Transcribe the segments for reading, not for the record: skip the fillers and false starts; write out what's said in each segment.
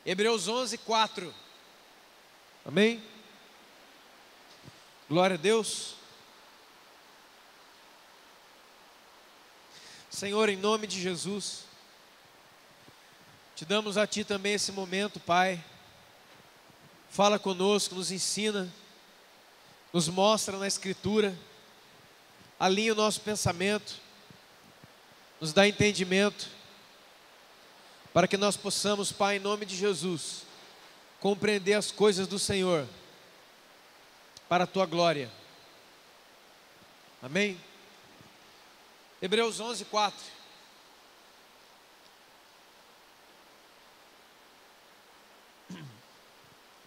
Hebreus 11, 4. Amém? Glória a Deus. Senhor, em nome de Jesus, te damos a Ti também esse momento, Pai. Fala conosco, nos ensina, nos mostra na Escritura, alinha o nosso pensamento, nos dá entendimento, para que nós possamos, Pai, em nome de Jesus, compreender as coisas do Senhor, para a Tua glória. Amém? Hebreus 11, 4.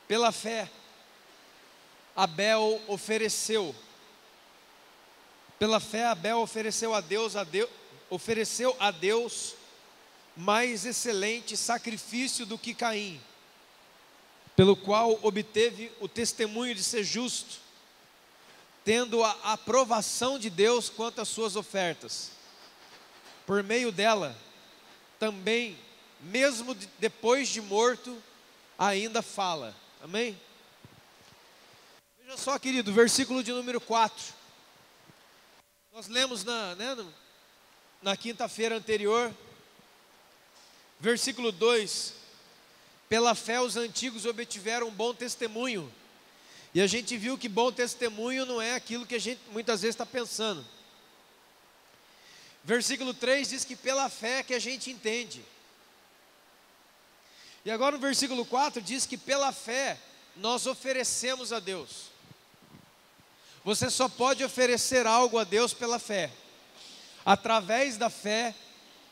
Pela fé, Abel ofereceu. Pela fé, Abel ofereceu a Deus mais excelente sacrifício do que Caim, pelo qual obteve o testemunho de ser justo, tendo a aprovação de Deus quanto às suas ofertas. Por meio dela, também, mesmo depois de morto, ainda fala. Amém? Veja só, querido, versículo de número 4. Nós lemos na quinta-feira anterior, versículo 2. Pela fé os antigos obtiveram um bom testemunho. E a gente viu que bom testemunho não é aquilo que a gente muitas vezes está pensando. Versículo 3 diz que pela fé que a gente entende. E agora no versículo 4 diz que pela fé nós oferecemos a Deus. Você só pode oferecer algo a Deus pela fé, através da fé,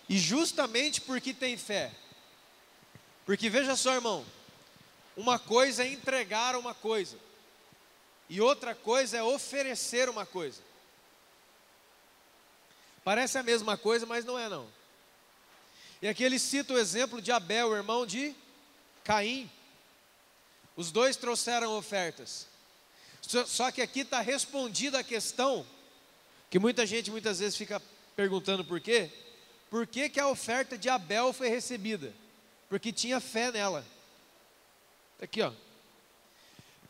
e justamente porque tem fé. Porque veja só, irmão, uma coisa é entregar uma coisa, e outra coisa é oferecer uma coisa. Parece a mesma coisa, mas não é não. E aqui ele cita o exemplo de Abel, irmão de Caim. Os dois trouxeram ofertas. Só que aqui está respondida a questão, que muita gente muitas vezes fica perguntando por quê. Por que que a oferta de Abel foi recebida? Porque tinha fé nela. Aqui ó.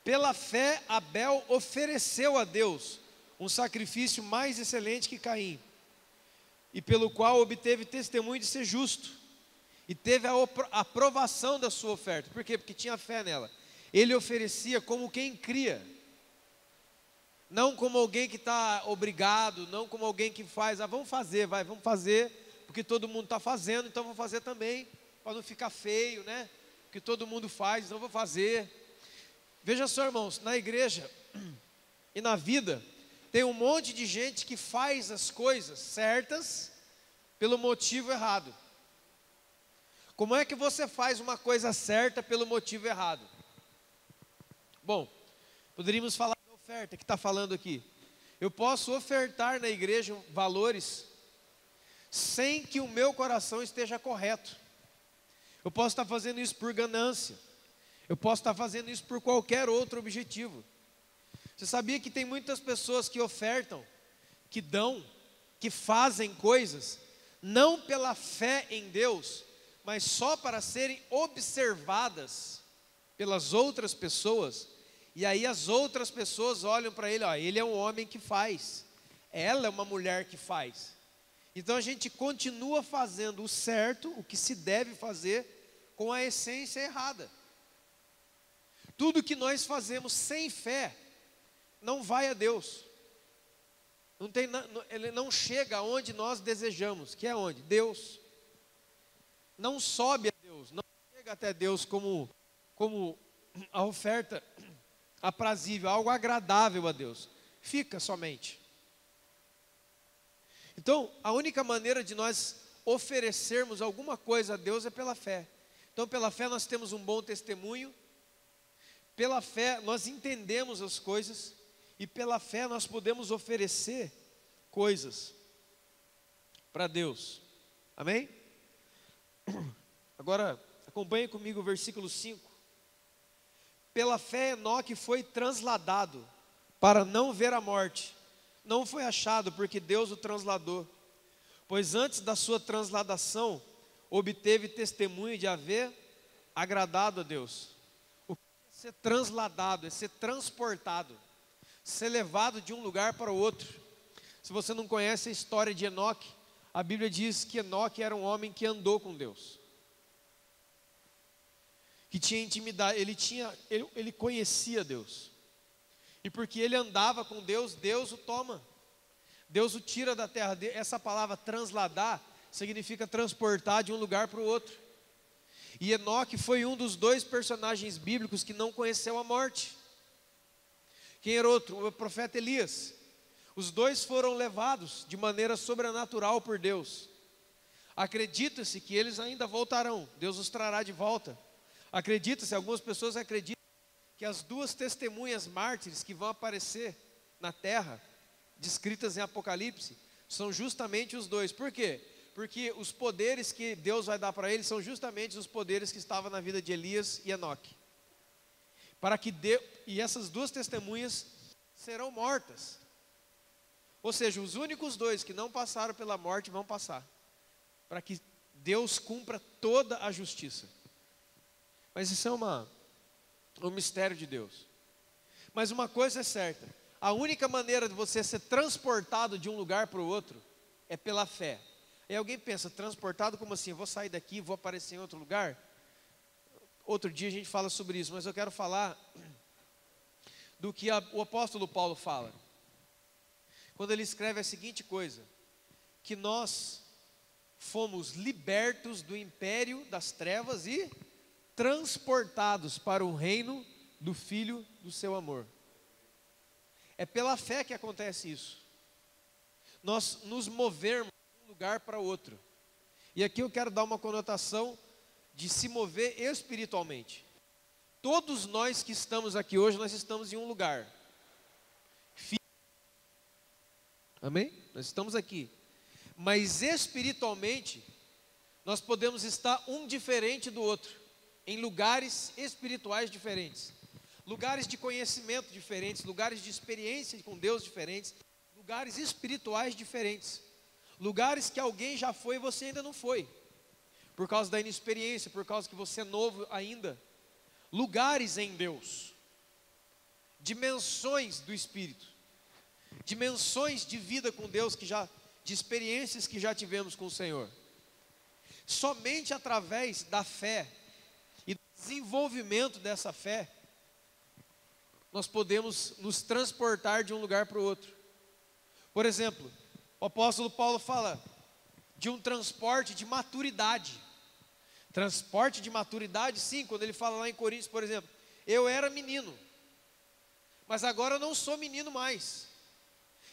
Pela fé Abel ofereceu a Deus um sacrifício mais excelente que Caim, e pelo qual obteve testemunho de ser justo, e teve a aprovação da sua oferta. Por quê? Porque tinha fé nela. Ele oferecia como quem cria, não como alguém que está obrigado, não como alguém que faz, vamos fazer, vamos fazer, porque todo mundo está fazendo, então vou fazer também, para não ficar feio, né? Porque todo mundo faz, então vou fazer. Veja só, irmãos, na igreja e na vida, tem um monte de gente que faz as coisas certas pelo motivo errado. Como é que você faz uma coisa certa pelo motivo errado? Bom, poderíamos falar da oferta que está falando aqui. Eu posso ofertar na igreja valores sem que o meu coração esteja correto. Eu posso estar fazendo isso por ganância. Eu posso estar fazendo isso por qualquer outro objetivo. Você sabia que tem muitas pessoas que ofertam, que dão, que fazem coisas, não pela fé em Deus, mas só para serem observadas pelas outras pessoas, e aí as outras pessoas olham para ele, ele é um homem que faz, ela é uma mulher que faz. Então a gente continua fazendo o certo, o que se deve fazer, com a essência errada. Tudo que nós fazemos sem fé não vai a Deus. Ele não chega aonde nós desejamos, que é onde? Deus. Não sobe a Deus, não chega até Deus como a oferta aprazível, algo agradável a Deus. Fica somente. Então, a única maneira de nós oferecermos alguma coisa a Deus é pela fé. Então, pela fé nós temos um bom testemunho, pela fé nós entendemos as coisas, e pela fé nós podemos oferecer coisas para Deus. Amém? Agora, acompanhe comigo o versículo 5. Pela fé Enoque foi transladado para não ver a morte. Não foi achado porque Deus o transladou. Pois antes da sua transladação, obteve testemunho de haver agradado a Deus. O que é ser transladado, é ser transportado, ser levado de um lugar para o outro. Se você não conhece a história de Enoque, a Bíblia diz que Enoque era um homem que andou com Deus, que tinha intimidade, ele conhecia Deus. E porque ele andava com Deus, Deus o toma, Deus o tira da terra. Essa palavra transladar significa transportar de um lugar para o outro. E Enoque foi um dos 2 personagens bíblicos que não conheceu a morte. Quem era outro? O profeta Elias. Os 2 foram levados de maneira sobrenatural por Deus. Acredita-se que eles ainda voltarão, Deus os trará de volta. Acredita-se, algumas pessoas acreditam que as 2 testemunhas mártires que vão aparecer na terra, descritas em Apocalipse, são justamente os 2. Por quê? Porque os poderes que Deus vai dar para eles são justamente os poderes que estavam na vida de Elias e Enoque. E essas 2 testemunhas serão mortas. Ou seja, os únicos 2 que não passaram pela morte vão passar, para que Deus cumpra toda a justiça. Mas isso é um mistério de Deus. Mas uma coisa é certa: a única maneira de você ser transportado de um lugar para o outro é pela fé. E alguém pensa, transportado como assim? Eu vou sair daqui, vou aparecer em outro lugar? Outro dia a gente fala sobre isso, mas eu quero falar do que o apóstolo Paulo fala, quando ele escreve a seguinte coisa: que nós fomos libertos do império das trevas e transportados para o reino do Filho do seu amor. É pela fé que acontece isso. Nós nos movermos de um lugar para outro. E aqui eu quero dar uma conotação de se mover espiritualmente. Todos nós que estamos aqui hoje, nós estamos em um lugar. Amém? Nós estamos aqui. Mas espiritualmente, nós podemos estar um diferente do outro, em lugares espirituais diferentes, lugares de conhecimento diferentes, lugares de experiência com Deus diferentes, lugares espirituais diferentes, lugares que alguém já foi e você ainda não foi, por causa da inexperiência, por causa que você é novo ainda. Lugares em Deus, dimensões do Espírito, dimensões de vida com Deus, de experiências que já tivemos com o Senhor. Somente através da fé e do desenvolvimento dessa fé, nós podemos nos transportar de um lugar para o outro. Por exemplo, o apóstolo Paulo fala de um transporte de maturidade. Transporte de maturidade, sim, quando ele fala lá em Coríntios, por exemplo, eu era menino, mas agora eu não sou menino mais.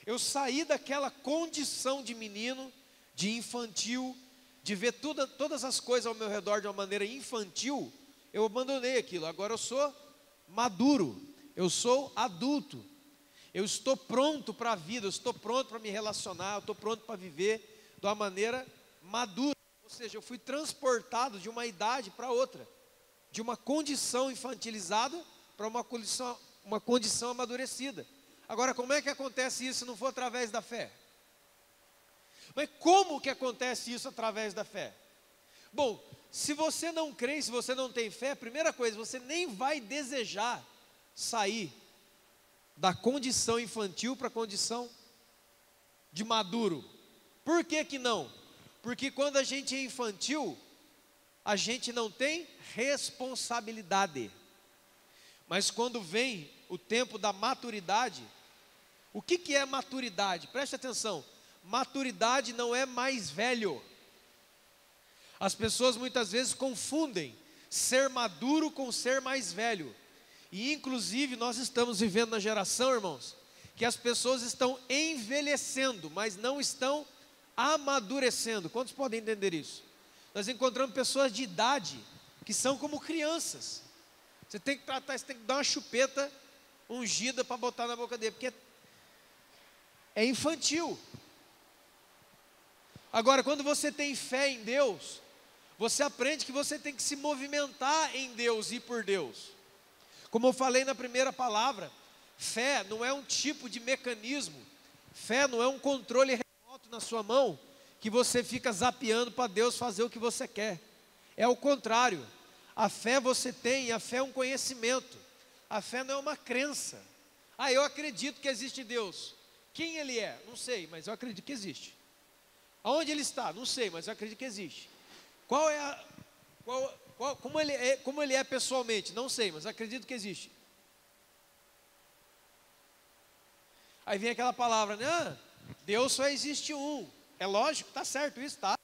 Eu saí daquela condição de menino, de infantil, de ver todas as coisas ao meu redor de uma maneira infantil. Eu abandonei aquilo, agora eu sou maduro, eu sou adulto, eu estou pronto para a vida, eu estou pronto para me relacionar, eu estou pronto para viver de uma maneira madura. Ou seja, eu fui transportado de uma idade para outra, de uma condição infantilizada para uma condição amadurecida. Agora, como é que acontece isso se não for através da fé? Mas como que acontece isso através da fé? Bom, se você não crê, se você não tem fé, primeira coisa, você nem vai desejar sair da condição infantil para a condição de maduro. Por que que não? Porque quando a gente é infantil, a gente não tem responsabilidade. Mas quando vem o tempo da maturidade, o que é maturidade? Preste atenção, maturidade não é mais velho. As pessoas muitas vezes confundem ser maduro com ser mais velho. E inclusive nós estamos vivendo na geração, irmãos, que as pessoas estão envelhecendo, mas não estão amadurecendo. Quantos podem entender isso? Nós encontramos pessoas de idade que são como crianças. Você tem que tratar, você tem que dar uma chupeta ungida para botar na boca dele, porque é infantil. Agora, quando você tem fé em Deus, você aprende que você tem que se movimentar em Deus e por Deus. Como eu falei na primeira palavra, fé não é um tipo de mecanismo, fé não é um controle remoto na sua mão, que você fica zapeando para Deus fazer o que você quer. É o contrário, A fé você tem, a fé é um conhecimento. A fé não é uma crença. Ah, eu acredito que existe Deus. Quem Ele é? Não sei, mas eu acredito que existe. Aonde Ele está? Não sei, mas eu acredito que existe. Qual é a... como ele é pessoalmente? Não sei, mas eu acredito que existe. Aí vem aquela palavra, né? Ah, Deus só existe um. É lógico, está certo isso, tá?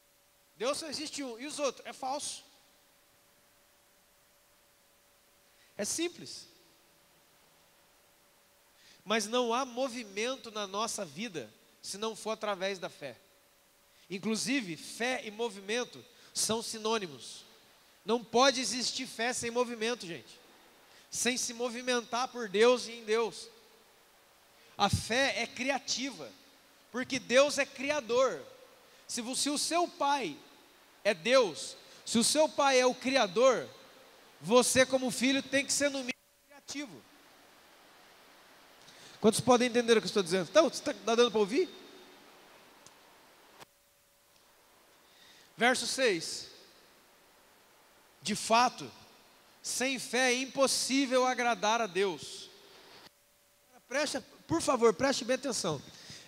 Deus só existe um. E os outros? É falso. É simples. Mas não há movimento na nossa vida se não for através da fé. Inclusive, fé e movimento são sinônimos. Não pode existir fé sem movimento, gente. Sem se movimentar por Deus e em Deus. A fé é criativa, porque Deus é criador. Se o seu pai é Deus, se o seu pai é o criador, você como filho tem que ser no mínimo criativo. Quantos podem entender o que eu estou dizendo? Então, está dando para ouvir? Verso 6. De fato, sem fé é impossível agradar a Deus. Por favor, preste bem atenção.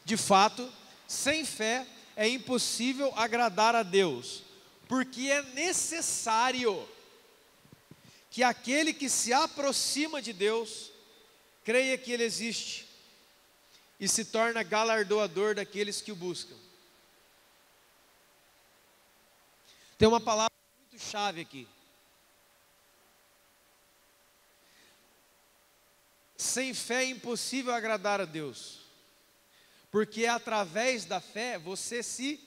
De fato, sem fé é impossível agradar a Deus, porque é necessário que aquele que se aproxima de Deus creia que Ele existe e se torna galardoador daqueles que o buscam. Tem uma palavra muito chave aqui. Sem fé é impossível agradar a Deus, porque através da fé você se...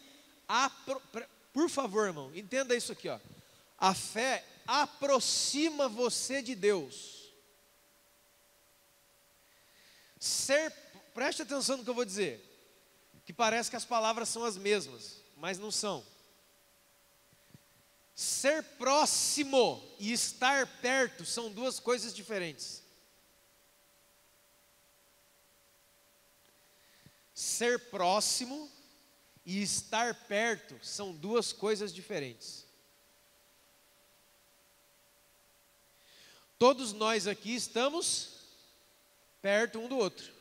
Por favor, irmão, entenda isso aqui, ó. A fé aproxima você de Deus. Preste atenção no que eu vou dizer, que parece que as palavras são as mesmas, mas não são. Ser próximo e estar perto são duas coisas diferentes. Ser próximo e estar perto são duas coisas diferentes. Todos nós aqui estamos perto um do outro,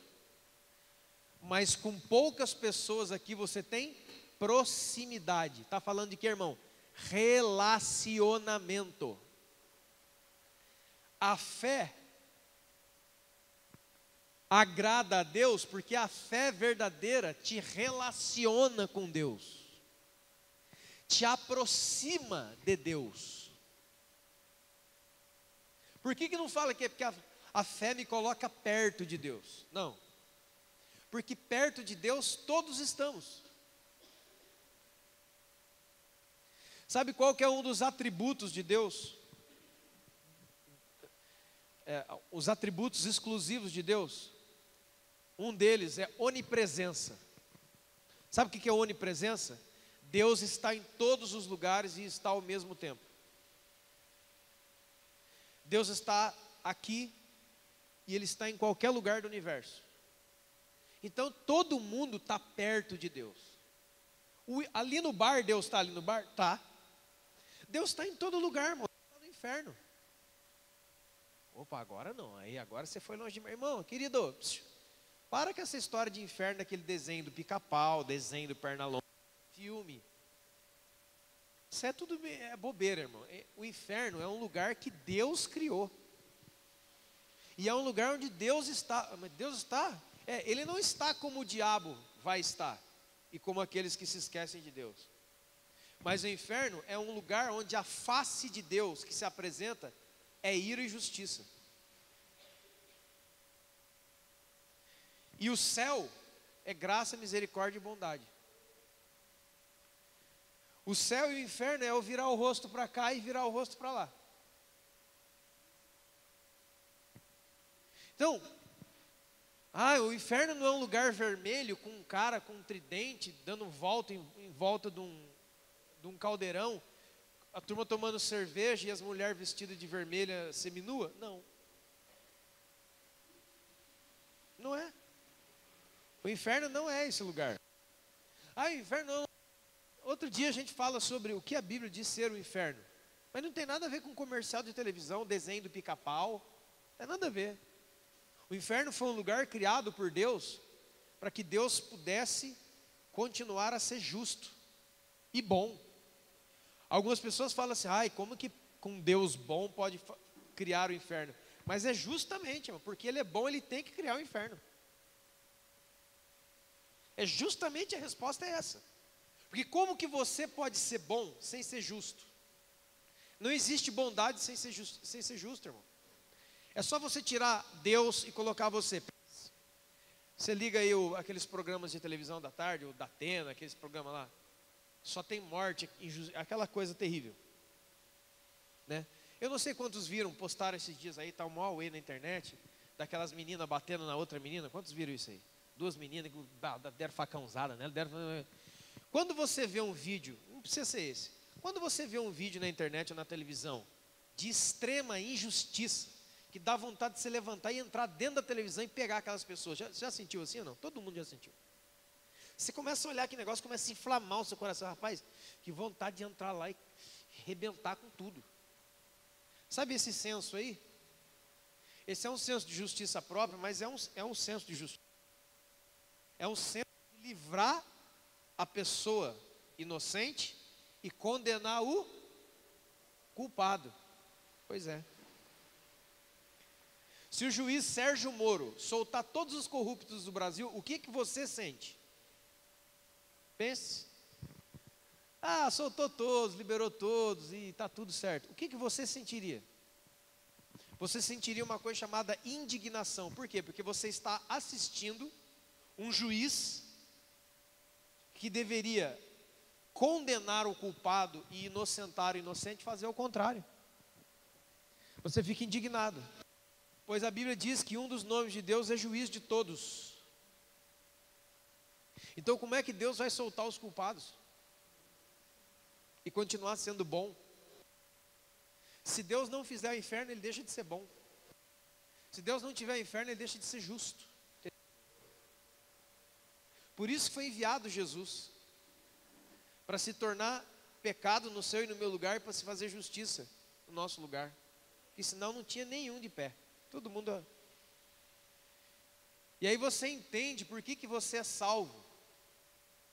mas com poucas pessoas aqui você tem proximidade. Está falando de quê, irmão? Relacionamento. A fé agrada a Deus porque a fé verdadeira te relaciona com Deus, te aproxima de Deus. Por que não fala que é porque a fé me coloca perto de Deus? Não, porque perto de Deus todos estamos. Sabe qual que é um dos atributos de Deus? Os atributos exclusivos de Deus? Um deles é onipresença. Sabe o que é onipresença? Deus está em todos os lugares e está ao mesmo tempo. Deus está aqui e Ele está em qualquer lugar do universo. Então todo mundo está perto de Deus. Ali no bar, Deus está ali no bar? Tá. Deus está em todo lugar, irmão. Está no inferno. Opa, agora não. Aí agora você foi longe de mim. Irmão, querido, para com essa história de inferno daquele desenho do Pica-Pau, desenho do Pernalonga, filme. Isso é tudo bobeira, irmão. O inferno é um lugar que Deus criou. E é um lugar onde Deus está. Mas Deus está? Ele não está como o diabo vai estar. E como aqueles que se esquecem de Deus. Mas o inferno é um lugar onde a face de Deus que se apresenta é ira e justiça. E o céu é graça, misericórdia e bondade. O céu e o inferno é eu virar o rosto para cá e virar o rosto para lá. Então, o inferno não é um lugar vermelho com um cara com um tridente dando volta em volta de um caldeirão, a turma tomando cerveja e as mulheres vestidas de vermelha seminua? Não. Não é. O inferno não é esse lugar. O inferno não. Outro dia a gente fala sobre o que a Bíblia diz ser o inferno. Mas não tem nada a ver com comercial de televisão, desenho do Pica-Pau. Não tem nada a ver. O inferno foi um lugar criado por Deus para que Deus pudesse continuar a ser justo e bom. Algumas pessoas falam assim, ai, como que com Deus bom pode criar o inferno? Mas é justamente, irmão, porque Ele é bom, Ele tem que criar o inferno. É justamente a resposta é essa. Porque como que você pode ser bom sem ser justo? Não existe bondade sem ser justo, irmão. É só você tirar Deus e colocar você. Você liga aí aqueles programas de televisão da tarde, o da Atena, aqueles programas lá. Só tem morte, aquela coisa terrível, né? Eu não sei quantos viram, postaram esses dias aí, tá um maior na internet, daquelas meninas batendo na outra menina. Quantos viram isso aí? Duas meninas que deram facãozada, né? Quando você vê um vídeo, não precisa ser esse, quando você vê um vídeo na internet ou na televisão de extrema injustiça, que dá vontade de se levantar e entrar dentro da televisão e pegar aquelas pessoas, já sentiu assim ou não? Todo mundo já sentiu. Você começa a olhar aquele negócio, começa a inflamar o seu coração. Rapaz, que vontade de entrar lá e arrebentar com tudo. Sabe esse senso aí? Esse é um senso de justiça própria, mas é um senso de justiça. É um senso de livrar a pessoa inocente e condenar o culpado. Pois é. Se o juiz Sérgio Moro soltar todos os corruptos do Brasil, o que você sente? Pense. Ah, soltou todos, liberou todos e está tudo certo. O que você sentiria? Você sentiria uma coisa chamada indignação. Por quê? Porque você está assistindo um juiz que deveria condenar o culpado e inocentar o inocente fazer o contrário. Você fica indignado. Pois a Bíblia diz que um dos nomes de Deus é juiz de todos. Então como é que Deus vai soltar os culpados? E continuar sendo bom? Se Deus não fizer o inferno, Ele deixa de ser bom. Se Deus não tiver inferno, Ele deixa de ser justo. Por isso foi enviado Jesus, para se tornar pecado no seu e no meu lugar, para se fazer justiça no nosso lugar. Porque senão não tinha nenhum de pé. Todo mundo. E aí você entende por que você é salvo.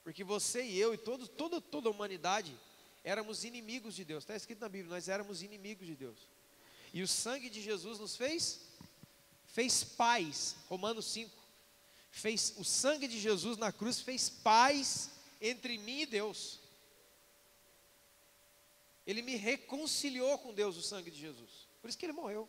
Porque você e eu e toda a humanidade éramos inimigos de Deus. Está escrito na Bíblia, nós éramos inimigos de Deus. E o sangue de Jesus nos fez paz. Romanos 5. O sangue de Jesus na cruz fez paz entre mim e Deus. Ele me reconciliou com Deus, o sangue de Jesus. Por isso que Ele morreu.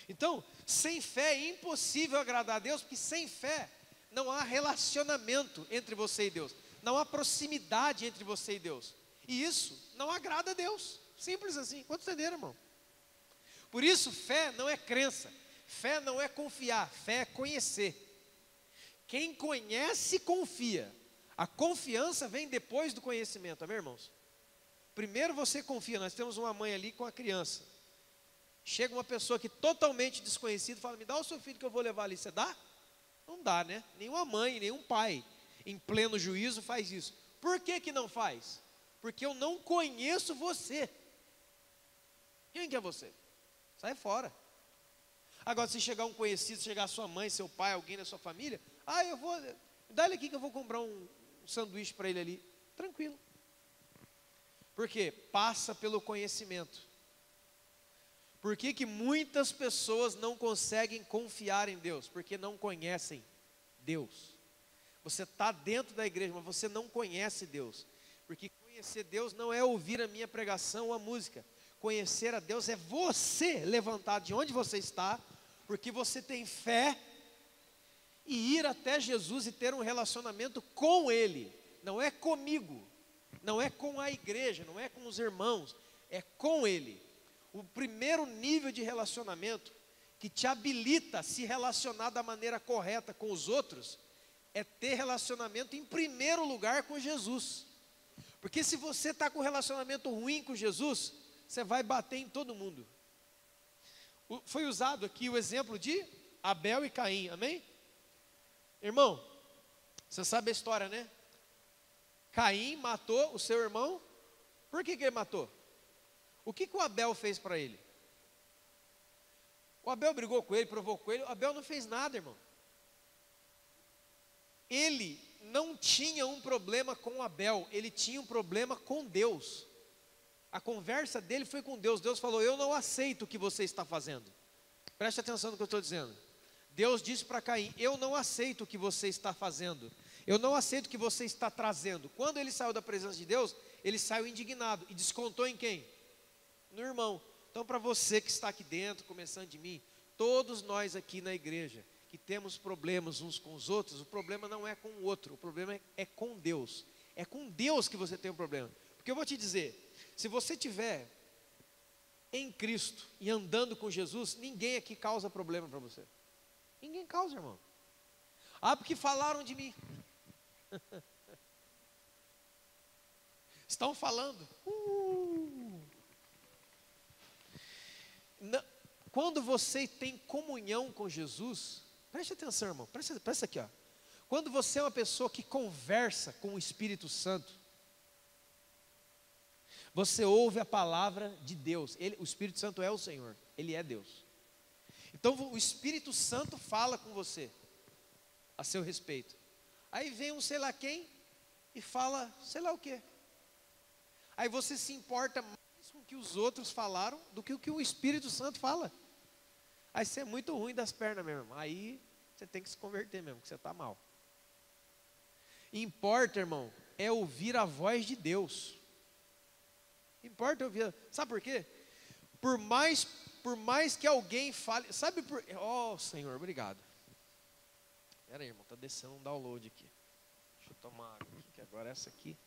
Então, sem fé é impossível agradar a Deus, porque sem fé não há relacionamento entre você e Deus. Não há proximidade entre você e Deus. E isso não agrada a Deus. Simples assim. Quantos entenderam, irmão? Por isso, fé não é crença. Fé não é confiar. Fé é conhecer. Quem conhece, confia. A confiança vem depois do conhecimento. Amém, irmãos? Primeiro você confia. Nós temos uma mãe ali com a criança. Chega uma pessoa que totalmente desconhecida e fala, me dá o seu filho que eu vou levar ali. Você dá? Não dá, né? Nenhuma mãe, nenhum pai em pleno juízo faz isso. Por que não faz? Porque eu não conheço você. Quem que é você? Sai fora. Agora, se chegar um conhecido, se chegar sua mãe, seu pai, alguém da sua família, eu vou, dá ele aqui que eu vou comprar um sanduíche para ele ali. Tranquilo. Por quê? Passa pelo conhecimento. Por que muitas pessoas não conseguem confiar em Deus? Porque não conhecem Deus. Você está dentro da igreja, mas você não conhece Deus. Porque conhecer Deus não é ouvir a minha pregação ou a música. Conhecer a Deus é você levantar de onde você está, porque você tem fé, e ir até Jesus e ter um relacionamento com Ele. Não é comigo, não é com a igreja, não é com os irmãos, é com Ele. O primeiro nível de relacionamento que te habilita a se relacionar da maneira correta com os outros é ter relacionamento em primeiro lugar com Jesus. Porque se você está com relacionamento ruim com Jesus, você vai bater em todo mundo. Foi usado aqui o exemplo de Abel e Caim, amém? Irmão, você sabe a história, né? Caim matou o seu irmão. Por que ele matou? O que o Abel fez para ele? O Abel brigou com ele, provocou ele. O Abel não fez nada, irmão. Ele não tinha um problema com o Abel, ele tinha um problema com Deus. A conversa dele foi com Deus. Deus falou: eu não aceito o que você está fazendo. Preste atenção no que eu estou dizendo. Deus disse para Caim: eu não aceito o que você está fazendo. Eu não aceito o que você está trazendo. Quando ele saiu da presença de Deus, ele saiu indignado e descontou em quem? No irmão. Então, para você que está aqui dentro, começando de mim, todos nós aqui na igreja, que temos problemas uns com os outros, o problema não é com o outro, o problema é com Deus. É com Deus que você tem um problema. Porque eu vou te dizer, se você tiver em Cristo e andando com Jesus, ninguém aqui causa problema para você. Ninguém causa, irmão. Ah, porque falaram de mim. Estão falando. Quando você tem comunhão com Jesus, preste atenção, irmão, presta aqui, ó. Quando você é uma pessoa que conversa com o Espírito Santo, você ouve a palavra de Deus. O Espírito Santo é o Senhor, Ele é Deus. Então o Espírito Santo fala com você a seu respeito. Aí vem um sei lá quem e fala sei lá o quê. Aí você se importa mais com o que os outros falaram do que o que o Espírito Santo fala. Aí você é muito ruim das pernas mesmo. Aí você tem que se converter mesmo, que você está mal. Importa, irmão, é ouvir a voz de Deus. Importa ouvir. Sabe por quê? Por mais que alguém fale. Sabe por. Oh, Senhor, obrigado. Espera aí, irmão, está descendo um download aqui. Deixa eu tomar água aqui, que agora essa aqui.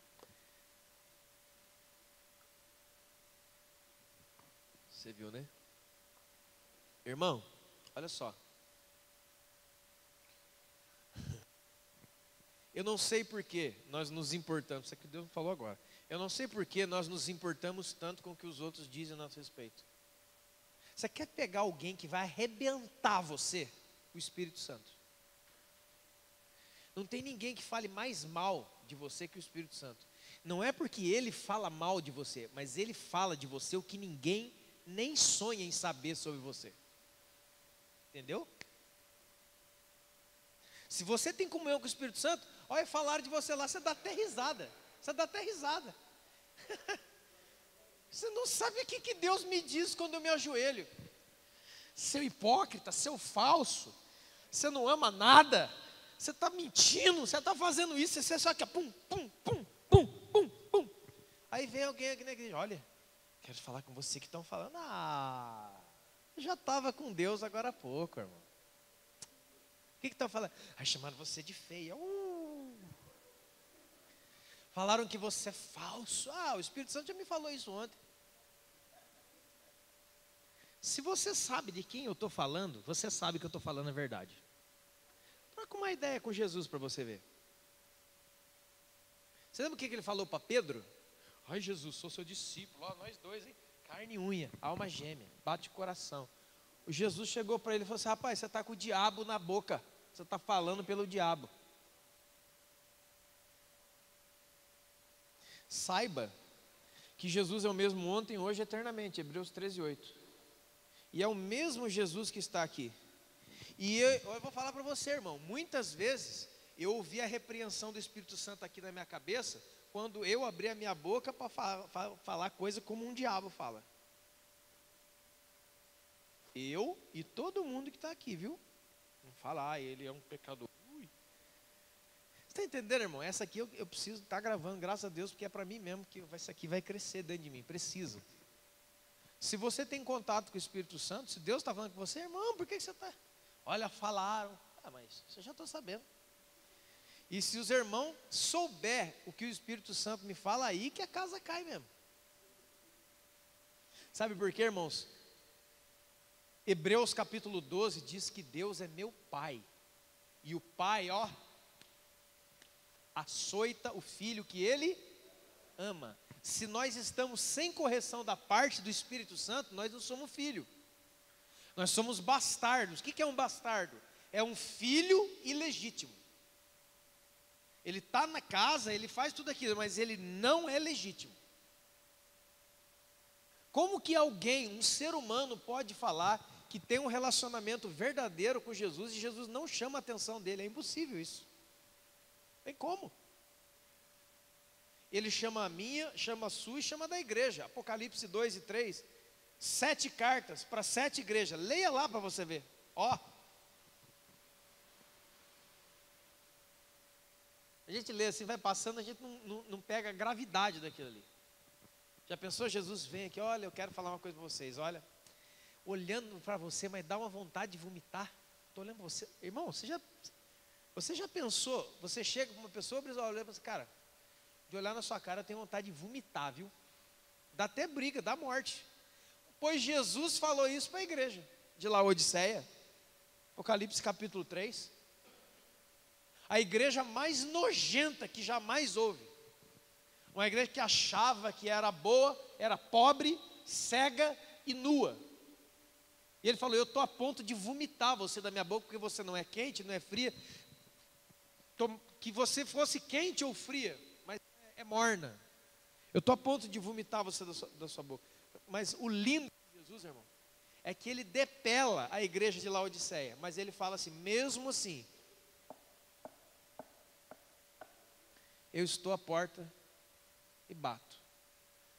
Você viu, né? Irmão, olha só. Eu não sei por que nós nos importamos. Isso aqui Deus falou agora. Eu não sei por que nós nos importamos tanto com o que os outros dizem a nosso respeito. Você quer pegar alguém que vai arrebentar você? O Espírito Santo. Não tem ninguém que fale mais mal de você que o Espírito Santo. Não é porque ele fala mal de você, mas ele fala de você o que ninguém nem sonha em saber sobre você. Entendeu? Se você tem comunhão com o Espírito Santo, olha, falaram de você lá, você dá até risada. Você dá até risada. Você não sabe o que Deus me diz quando eu me ajoelho. Seu hipócrita, seu falso, você não ama nada, você está mentindo, você está fazendo isso, você só quer pum, pum, pum, pum, pum, pum. Aí vem alguém aqui na igreja: olha, quero falar com você que estão falando. Eu já estava com Deus agora há pouco, irmão. O que estão falando? Chamaram você de feia. Falaram que você é falso. O Espírito Santo já me falou isso ontem. Se você sabe de quem eu estou falando, você sabe que eu estou falando a verdade. Troca uma ideia com Jesus para você ver. Você lembra o que ele falou para Pedro? Ai, Jesus, sou seu discípulo. Ó, nós dois, hein? Carne e unha, alma gêmea, bate coração. O Jesus chegou para ele e falou assim: rapaz, você está com o diabo na boca. Você está falando pelo diabo. Saiba que Jesus é o mesmo ontem, hoje e eternamente. Hebreus 13:8. E é o mesmo Jesus que está aqui. E eu vou falar para você, irmão, muitas vezes eu ouvi a repreensão do Espírito Santo aqui na minha cabeça, quando eu abri a minha boca para falar coisa como um diabo fala. Eu e todo mundo que está aqui, viu? Não fala, ele é um pecador. Ui. Você está entendendo, irmão? Essa aqui eu preciso estar gravando, graças a Deus, porque é para mim mesmo que isso aqui vai crescer dentro de mim. Precisa. Se você tem contato com o Espírito Santo, se Deus está falando com você, irmão, por que você está? Olha, falaram. Mas eu já estou sabendo. E se os irmãos souber o que o Espírito Santo me fala, aí que a casa cai mesmo. Sabe por quê, irmãos? Hebreus capítulo 12 diz que Deus é meu Pai. E o Pai, açoita o filho que Ele ama. Se nós estamos sem correção da parte do Espírito Santo, nós não somos filho. Nós somos bastardos. O que é um bastardo? É um filho ilegítimo. Ele está na casa, ele faz tudo aquilo, mas ele não é legítimo. Como que alguém, um ser humano, pode falar que tem um relacionamento verdadeiro com Jesus e Jesus não chama a atenção dele? É impossível isso. Tem como? Ele chama a minha, chama a sua e chama a da igreja. Apocalipse 2 e 3. 7 cartas para 7 igrejas. Leia lá para você ver. Ó. A gente lê assim, vai passando, a gente não pega a gravidade daquilo ali. Já pensou, Jesus vem aqui, olha, eu quero falar uma coisa para vocês, olha. Olhando para você, mas dá uma vontade de vomitar. Estou olhando para você. Irmão, você já pensou, você chega para uma pessoa, olha para você, cara, de olhar na sua cara, eu tenho vontade de vomitar, viu? Dá até briga, dá morte. Pois Jesus falou isso para a igreja de Laodiceia, Apocalipse capítulo 3. A igreja mais nojenta que jamais houve. Uma igreja que achava que era boa, era pobre, cega e nua. E ele falou, eu estou a ponto de vomitar você da minha boca, porque você não é quente, não é fria. Que você fosse quente ou fria, mas é morna. Eu estou a ponto de vomitar você da sua boca. Mas o lindo de Jesus, irmão, é que ele depela a igreja de Laodiceia. Mas ele fala assim, mesmo assim, eu estou à porta e bato.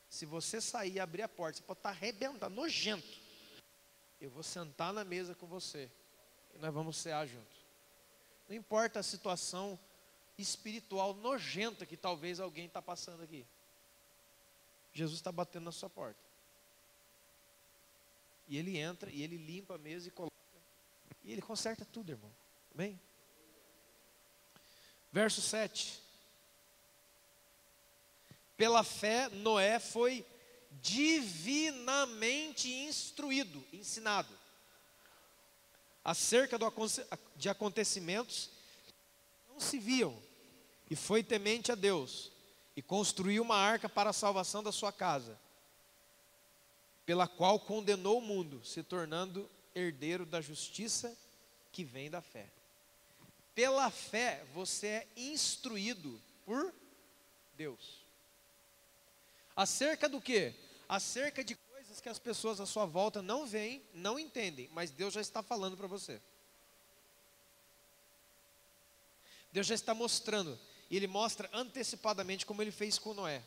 Se você sair e abrir a porta, você pode estar arrebentado, nojento. Eu vou sentar na mesa com você e nós vamos cear junto. Não importa a situação espiritual nojenta que talvez alguém está passando aqui. Jesus está batendo na sua porta. E ele entra e ele limpa a mesa e coloca. E ele conserta tudo, irmão. Amém? Verso 7. Pela fé, Noé foi divinamente instruído, ensinado, acerca de acontecimentos que não se viam, e foi temente a Deus, e construiu uma arca para a salvação da sua casa, pela qual condenou o mundo, se tornando herdeiro da justiça que vem da fé. Pela fé, você é instruído por Deus. Acerca do quê? Acerca de coisas que as pessoas à sua volta não veem, não entendem, mas Deus já está falando para você. Deus já está mostrando, e Ele mostra antecipadamente como Ele fez com Noé.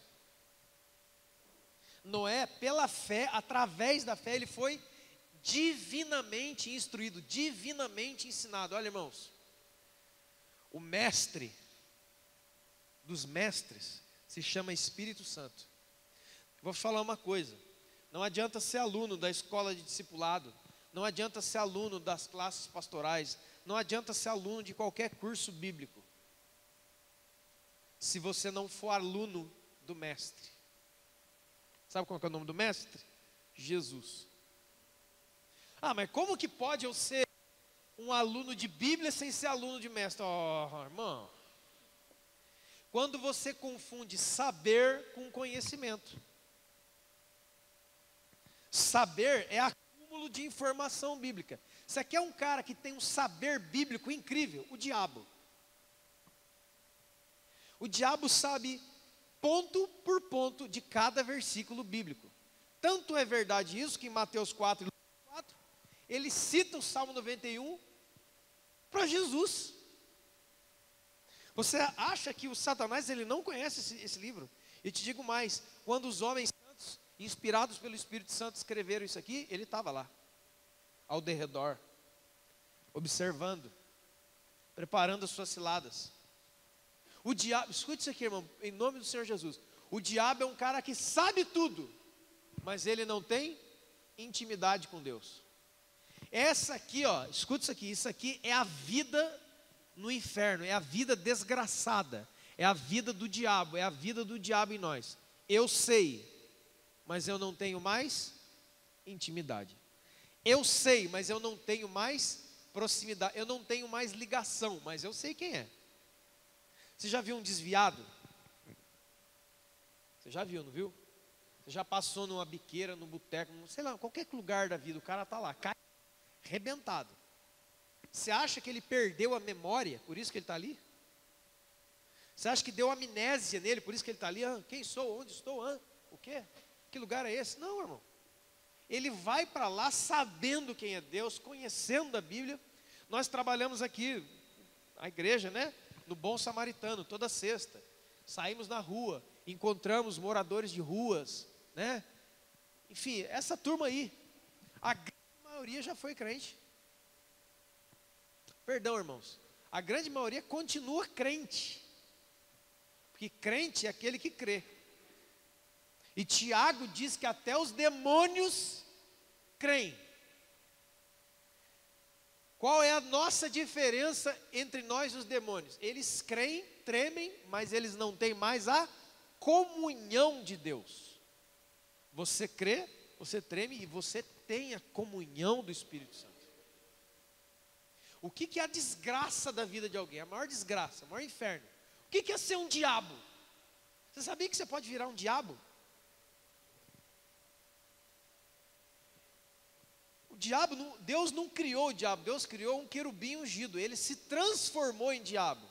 Noé, pela fé, através da fé, ele foi divinamente instruído, divinamente ensinado. Olha, irmãos, o mestre dos mestres se chama Espírito Santo. Vou falar uma coisa, não adianta ser aluno da escola de discipulado, não adianta ser aluno das classes pastorais, não adianta ser aluno de qualquer curso bíblico, se você não for aluno do mestre. Sabe qual é o nome do mestre? Jesus. Ah, mas como que pode eu ser um aluno de Bíblia sem ser aluno de mestre? Oh, irmão, quando você confunde saber com conhecimento. Saber é acúmulo de informação bíblica. Você quer um cara que tem um saber bíblico incrível? O diabo. O diabo sabe ponto por ponto de cada versículo bíblico. Tanto é verdade isso que em Mateus 4 e Lucas 4, ele cita o Salmo 91 para Jesus. Você acha que o Satanás ele não conhece esse livro? E te digo mais, quando os homens santos, inspirados pelo Espírito Santo, escreveram isso aqui, ele estava lá, ao derredor, observando, preparando as suas ciladas. O diabo, escute isso aqui, irmão, em nome do Senhor Jesus. O diabo é um cara que sabe tudo, mas ele não tem intimidade com Deus. Essa aqui, ó, escute isso aqui é a vida no inferno, é a vida desgraçada, é a vida do diabo, é a vida do diabo em nós. Eu sei, mas eu não tenho mais intimidade. Eu sei, mas eu não tenho mais proximidade, eu não tenho mais ligação, mas eu sei quem é. Você já viu um desviado? Você já viu, não viu? Você já passou numa biqueira, num boteco, sei lá, qualquer lugar da vida, o cara está lá, cai, arrebentado. Você acha que ele perdeu a memória, por isso que ele está ali? Você acha que deu amnésia nele, por isso que ele está ali? Ah, quem sou? Onde estou? Ah, o quê? Que lugar é esse? Não, irmão. ele vai para lá sabendo quem é Deus, conhecendo a Bíblia. Nós trabalhamos aqui, a igreja, né? No Bom Samaritano, toda sexta. Saímos na rua, encontramos moradores de ruas, né? Enfim, essa turma aí, a grande maioria já foi crente. Perdão, irmãos, a grande maioria continua crente. Porque crente é aquele que crê. E Tiago diz que até os demônios creem. Qual é a nossa diferença entre nós e os demônios? Eles creem, tremem, mas eles não têm mais a comunhão de Deus. Você crê, você treme e você tem a comunhão do Espírito Santo. O que é a desgraça da vida de alguém? A maior desgraça, o maior inferno. O que é ser um diabo? Você sabia que você pode virar um diabo? O diabo, Deus não criou o diabo, Deus criou um querubim ungido, ele se transformou em diabo.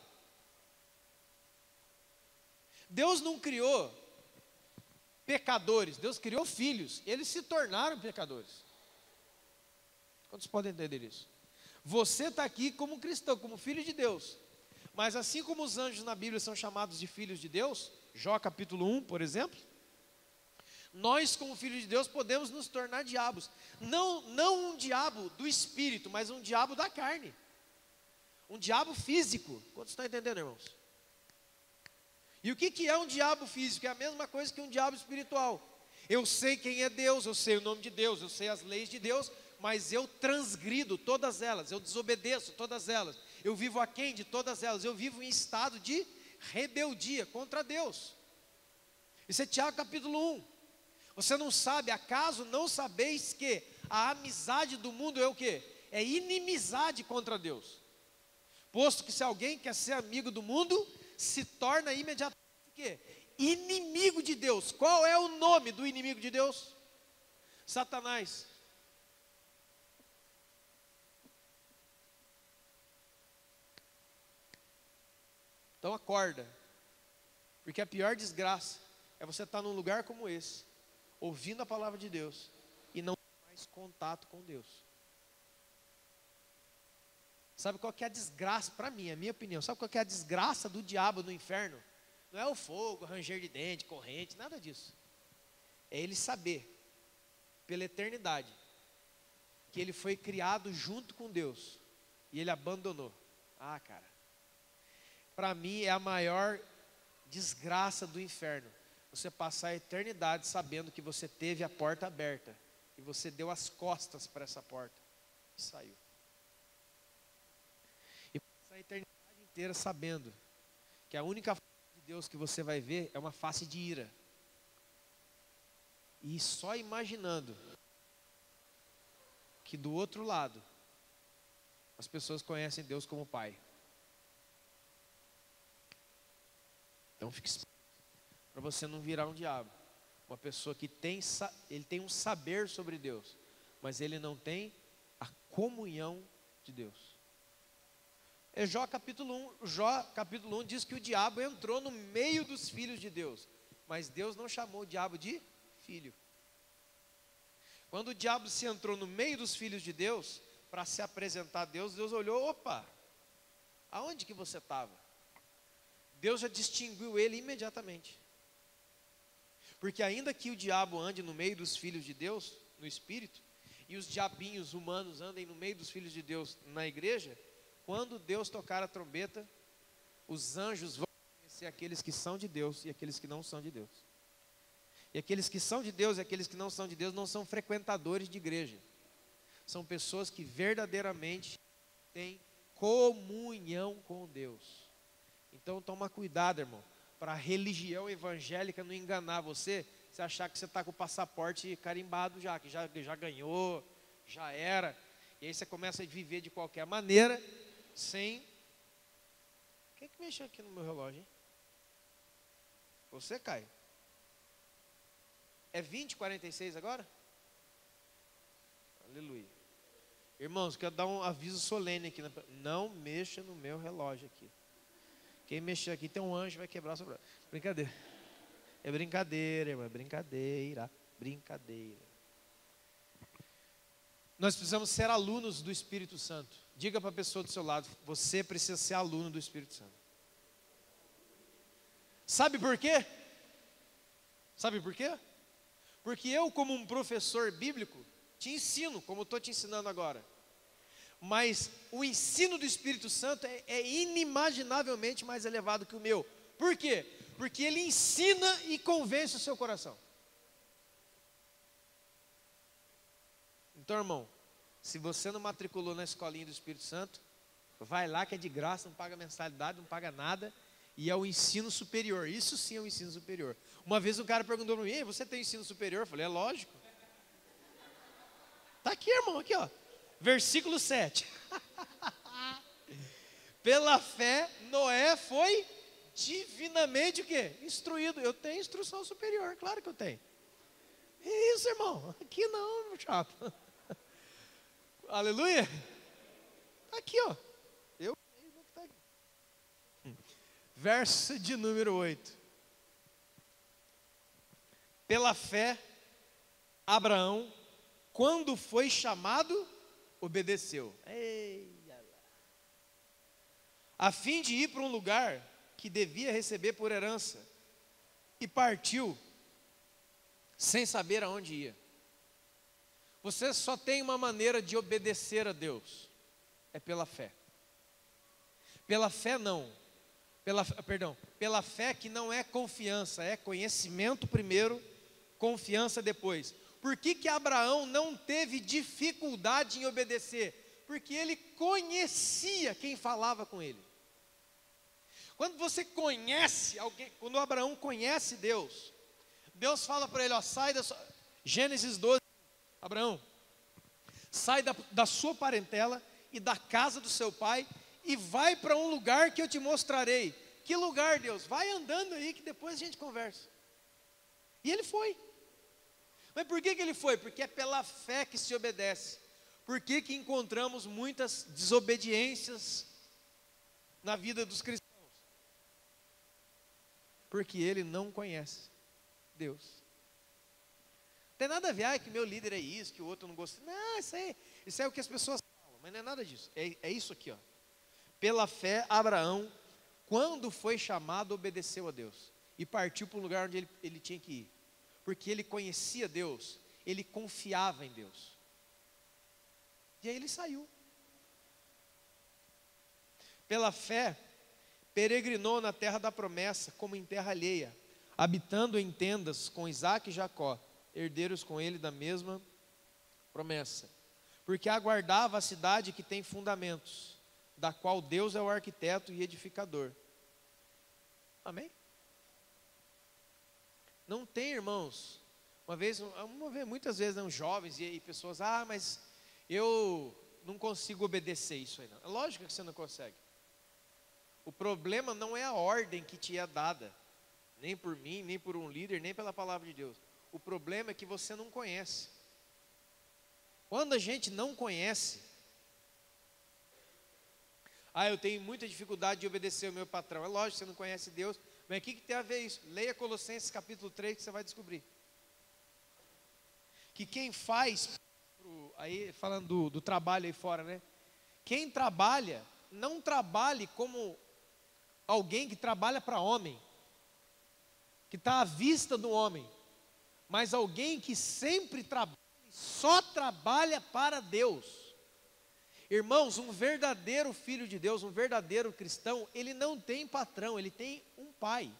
Deus não criou pecadores, Deus criou filhos, eles se tornaram pecadores. Quantos podem entender isso? Você está aqui como cristão, como filho de Deus, mas assim como os anjos na Bíblia são chamados de filhos de Deus, Jó capítulo 1, por exemplo, nós como filhos de Deus podemos nos tornar diabos, não um diabo do espírito, mas um diabo da carne, um diabo físico. Quantos estão entendendo, irmãos? E o que é um diabo físico? É a mesma coisa que um diabo espiritual. Eu sei quem é Deus, eu sei o nome de Deus, eu sei as leis de Deus, mas eu transgrido todas elas, eu desobedeço todas elas, eu vivo aquém de todas elas, eu vivo em estado de rebeldia contra Deus. Isso é Tiago capítulo 1. Você não sabe, acaso não sabeis que a amizade do mundo é o quê? É inimizade contra Deus. Posto que se alguém quer ser amigo do mundo, se torna imediatamente o quê? Inimigo de Deus. Qual é o nome do inimigo de Deus? Satanás. Então acorda, porque a pior desgraça é você estar num lugar como esse, ouvindo a palavra de Deus e não ter mais contato com Deus. Sabe qual que é a desgraça, para mim, é a minha opinião, sabe qual que é a desgraça do diabo no inferno? Não é o fogo, ranger de dente, corrente, nada disso. É ele saber, pela eternidade, que ele foi criado junto com Deus e ele abandonou. Ah, cara, para mim é a maior desgraça do inferno. Você passar a eternidade sabendo que você teve a porta aberta e você deu as costas para essa porta e saiu. E passar a eternidade inteira sabendo que a única face de Deus que você vai ver é uma face de ira. E só imaginando que do outro lado as pessoas conhecem Deus como Pai. Então fique esperto para você não virar um diabo. Uma pessoa que ele tem um saber sobre Deus, mas ele não tem a comunhão de Deus. Jó capítulo 1 diz que o diabo entrou no meio dos filhos de Deus, mas Deus não chamou o diabo de filho. Quando o diabo se entrou no meio dos filhos de Deus, para se apresentar a Deus, Deus olhou, opa, aonde que você estava? Deus já distinguiu ele imediatamente. Porque ainda que o diabo ande no meio dos filhos de Deus, no espírito, e os diabinhos humanos andem no meio dos filhos de Deus na igreja, quando Deus tocar a trombeta, os anjos vão conhecer aqueles que são de Deus e aqueles que não são de Deus. E aqueles que são de Deus e aqueles que não são de Deus não são frequentadores de igreja. São pessoas que verdadeiramente têm comunhão com Deus. Então toma cuidado, irmão, para a religião evangélica não enganar você achar que você está com o passaporte carimbado já, que já ganhou, já era. E aí você começa a viver de qualquer maneira, sem... Quem que mexeu aqui no meu relógio, hein? Você, Caio? É 20h46 agora? Aleluia. Irmãos, quero dar um aviso solene aqui. Não mexa no meu relógio aqui. Quem mexer aqui tem um anjo que vai quebrar o seu braço. Brincadeira. É brincadeira, irmão. É brincadeira. Brincadeira. Nós precisamos ser alunos do Espírito Santo. Diga para a pessoa do seu lado: você precisa ser aluno do Espírito Santo. Sabe por quê? Sabe por quê? Porque eu, como um professor bíblico, te ensino, como eu estou te ensinando agora. Mas o ensino do Espírito Santo é inimaginavelmente mais elevado que o meu. Por quê? Porque ele ensina e convence o seu coração. Então, irmão, se você não matriculou na escolinha do Espírito Santo, vai lá que é de graça, não paga mensalidade, não paga nada. E é o ensino superior. Isso sim é o ensino superior. Uma vez um cara perguntou para mim: "Ei, você tem ensino superior?" Eu falei: "É lógico." Está aqui, irmão, aqui ó. Versículo 7. Pela fé, Noé foi divinamente o quê? Instruído. Eu tenho instrução superior, claro que eu tenho. É isso, irmão. Aqui não, meu chapa. Aleluia. Está aqui, ó. Tá aqui. Verso de número 8. Pela fé, Abraão, quando foi chamado, obedeceu. A fim de ir para um lugar que devia receber por herança. E partiu, sem saber aonde ia. Você só tem uma maneira de obedecer a Deus. É pela fé. Pela fé não. Pela fé que não é confiança, é conhecimento primeiro, confiança depois. Por que Abraão não teve dificuldade em obedecer? Porque ele conhecia quem falava com ele. Quando você conhece alguém, quando Abraão conhece Deus, Deus fala para ele, ó, sai da sua... Gênesis 12, Abraão, sai da sua parentela e da casa do seu pai e vai para um lugar que eu te mostrarei. Que lugar, Deus? Vai andando aí que depois a gente conversa. E ele foi. Mas por que ele foi? Porque é pela fé que se obedece. Por que encontramos muitas desobediências na vida dos cristãos? Porque ele não conhece Deus. Não tem nada a ver, que meu líder é isso, que o outro não gosta. Não, isso é o que as pessoas falam, mas não é nada disso. É isso aqui, ó. Pela fé, Abraão, quando foi chamado, obedeceu a Deus. E partiu para o lugar onde ele tinha que ir. Porque ele conhecia Deus, ele confiava em Deus. E aí ele saiu. Pela fé, peregrinou na terra da promessa, como em terra alheia, habitando em tendas com Isaque e Jacó, herdeiros com ele da mesma promessa. Porque aguardava a cidade que tem fundamentos, da qual Deus é o arquiteto e edificador. Amém? Não tem, irmãos. Muitas vezes, não, jovens e pessoas, mas eu não consigo obedecer isso aí. Não. É lógico que você não consegue. O problema não é a ordem que te é dada, nem por mim, nem por um líder, nem pela palavra de Deus. O problema é que você não conhece. Quando a gente não conhece, eu tenho muita dificuldade de obedecer ao meu patrão. É lógico, você não conhece Deus, mas o que tem a ver isso? Leia Colossenses capítulo 3 que você vai descobrir. Que quem faz, aí falando do trabalho aí fora, né? Quem trabalha, não trabalhe como alguém que trabalha para homem, que está à vista do homem, mas alguém que sempre trabalha, só trabalha para Deus. Irmãos, um verdadeiro filho de Deus, um verdadeiro cristão, ele não tem patrão, ele tem um pai.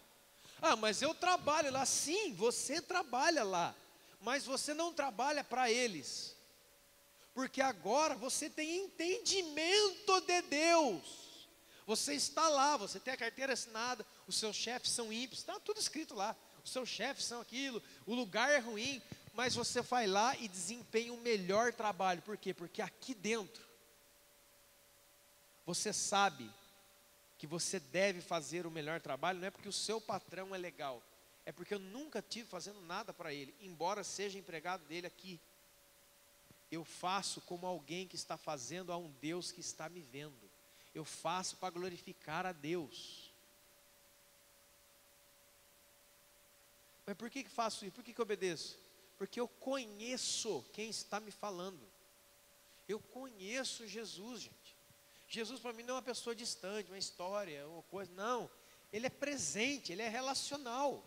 Mas eu trabalho lá. Sim, você trabalha lá, mas você não trabalha para eles, porque agora você tem entendimento de Deus. Você está lá, você tem a carteira assinada, os seus chefes são ímpios, está tudo escrito lá. Os seus chefes são aquilo, o lugar é ruim, mas você vai lá e desempenha o melhor trabalho. Por quê? Porque aqui dentro, você sabe que você deve fazer o melhor trabalho, não é porque o seu patrão é legal, é porque eu nunca tive fazendo nada para ele, embora seja empregado dele aqui. Eu faço como alguém que está fazendo a um Deus que está me vendo. Eu faço para glorificar a Deus. Mas por que faço isso? Por que obedeço? Porque eu conheço quem está me falando. Eu conheço Jesus, gente. Jesus para mim não é uma pessoa distante, uma história, uma coisa. Não, Ele é presente, Ele é relacional.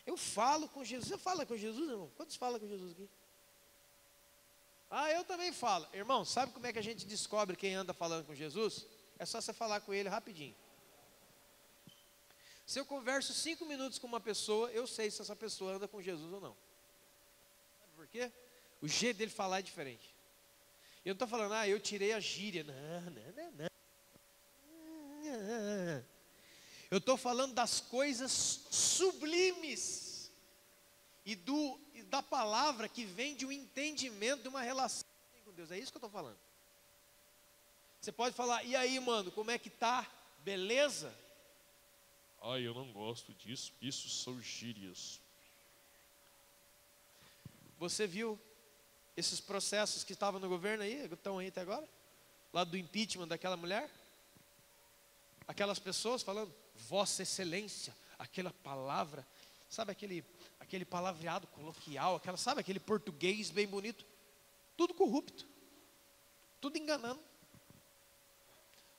Eu falo com Jesus. Você fala com Jesus, irmão? Quantos falam com Jesus aqui? Ah, eu também falo. Irmão, sabe como é que a gente descobre quem anda falando com Jesus? É só você falar com Ele rapidinho. Se eu converso 5 minutos com uma pessoa, eu sei se essa pessoa anda com Jesus ou não. Sabe por quê? O jeito dele falar é diferente. Eu não estou falando, eu tirei a gíria. Não. Eu estou falando das coisas sublimes e da palavra que vem de um entendimento, de uma relação com Deus. É isso que eu estou falando. Você pode falar, e aí, mano, como é que tá? Beleza? Eu não gosto disso, isso são gírias. Você viu esses processos que estavam no governo aí, estão aí até agora? Lá do impeachment daquela mulher? Aquelas pessoas falando, Vossa Excelência, aquela palavra, sabe aquele palavreado coloquial, sabe aquele português bem bonito? Tudo corrupto, tudo enganando,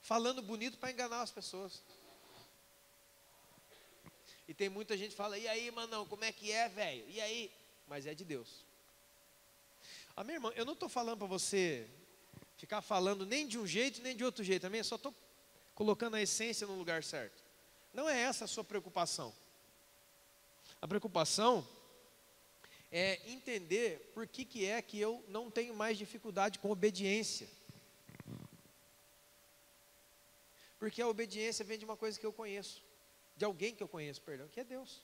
falando bonito para enganar as pessoas. E tem muita gente que fala, e aí, manão, como é que é, velho? E aí? Mas é de Deus. Minha irmã, eu não estou falando para você ficar falando nem de um jeito, nem de outro jeito, amém? Eu só estou colocando a essência no lugar certo. Não é essa a sua preocupação. A preocupação é entender por que é que eu não tenho mais dificuldade com obediência. Porque a obediência vem de uma coisa que eu conheço, de alguém que eu conheço, perdão, que é Deus.